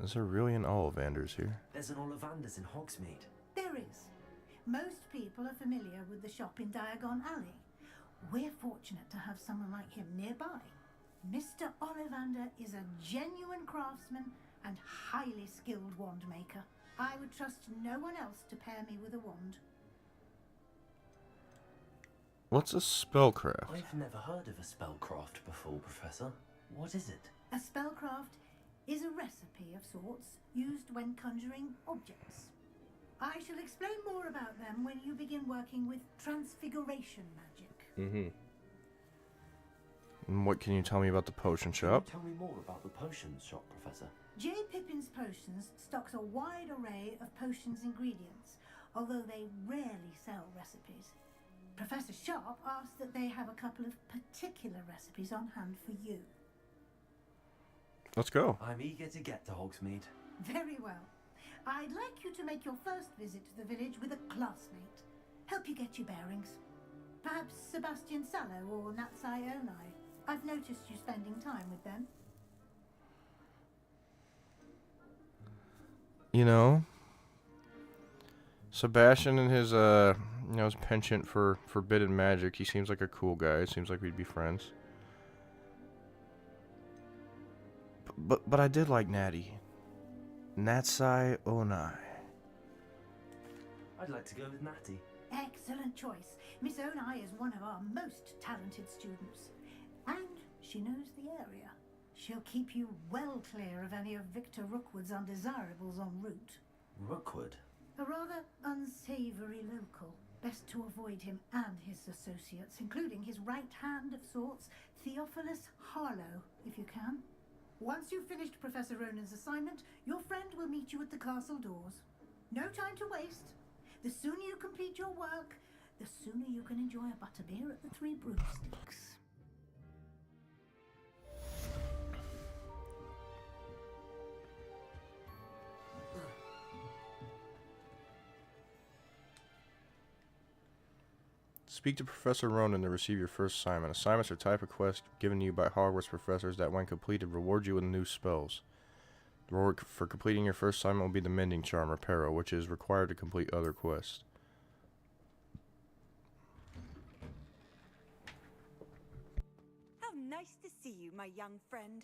[SPEAKER 1] Is there really an Ollivanders here?
[SPEAKER 3] There's an Ollivanders in Hogsmeade.
[SPEAKER 2] There is. Most people are familiar with the shop in Diagon Alley. We're fortunate to have someone like him nearby. Mr. Ollivander is a genuine craftsman and highly skilled wand maker. I would trust no one else to pair me with a wand.
[SPEAKER 1] What's a spellcraft?
[SPEAKER 3] I've never heard of a spellcraft before, Professor. What is it?
[SPEAKER 2] A spellcraft is a recipe of sorts used when conjuring objects. I shall explain more about them when you begin working with transfiguration magic.
[SPEAKER 1] And what can you tell me about the potion shop?
[SPEAKER 3] Tell me more about the potions shop, Professor.
[SPEAKER 2] J. Pippin's Potions stocks a wide array of potions ingredients, although they rarely sell recipes. Professor Sharp asked that they have a couple of particular recipes on hand for you.
[SPEAKER 1] Let's go.
[SPEAKER 3] I'm eager to get to Hogsmeade.
[SPEAKER 2] Very well. I'd like you to make your first visit to the village with a classmate. Help you get your bearings. Perhaps Sebastian Sallow or Natsai Onai. I've noticed you spending time with them.
[SPEAKER 1] You know, Sebastian and his his penchant for forbidden magic, he seems like a cool guy. It seems like we'd be friends. But I did like Natty. Natsai Onai.
[SPEAKER 3] I'd like to go with Natty.
[SPEAKER 2] Excellent choice. Miss Onai is one of our most talented students. And she knows the area. She'll keep you well clear of any of Victor Rookwood's undesirables en route.
[SPEAKER 3] Rookwood?
[SPEAKER 2] A rather unsavoury local. Best to avoid him and his associates, including his right hand of sorts, Theophilus Harlow, if you can. Once you've finished Professor Ronan's assignment, your friend will meet you at the castle doors. No time to waste. The sooner you complete your work, the sooner you can enjoy a butterbeer at the Three Broomsticks.
[SPEAKER 1] Speak to Professor Ronan to receive your first assignment. Assignments are type of quests given to you by Hogwarts professors that, when completed, reward you with new spells. The reward for completing your first assignment will be the Mending Charm, or Pero, which is required to complete other quests.
[SPEAKER 15] How nice to see you, my young friend.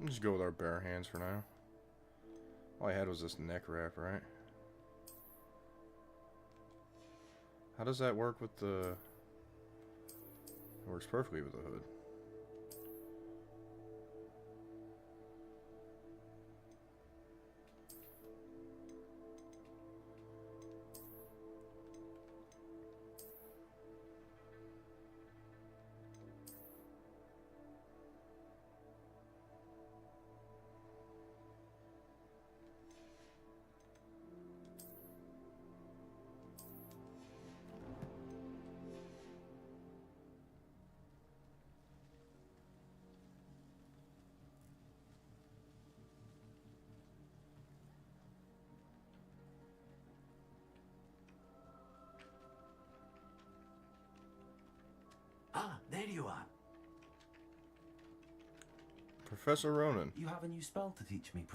[SPEAKER 1] Let's go with our bare hands for now. All I had was this neck wrap, right? How does that work with the... It works perfectly with the hood.
[SPEAKER 3] Ah, there you are.
[SPEAKER 1] Professor Ronan.
[SPEAKER 3] You have a new spell to teach me,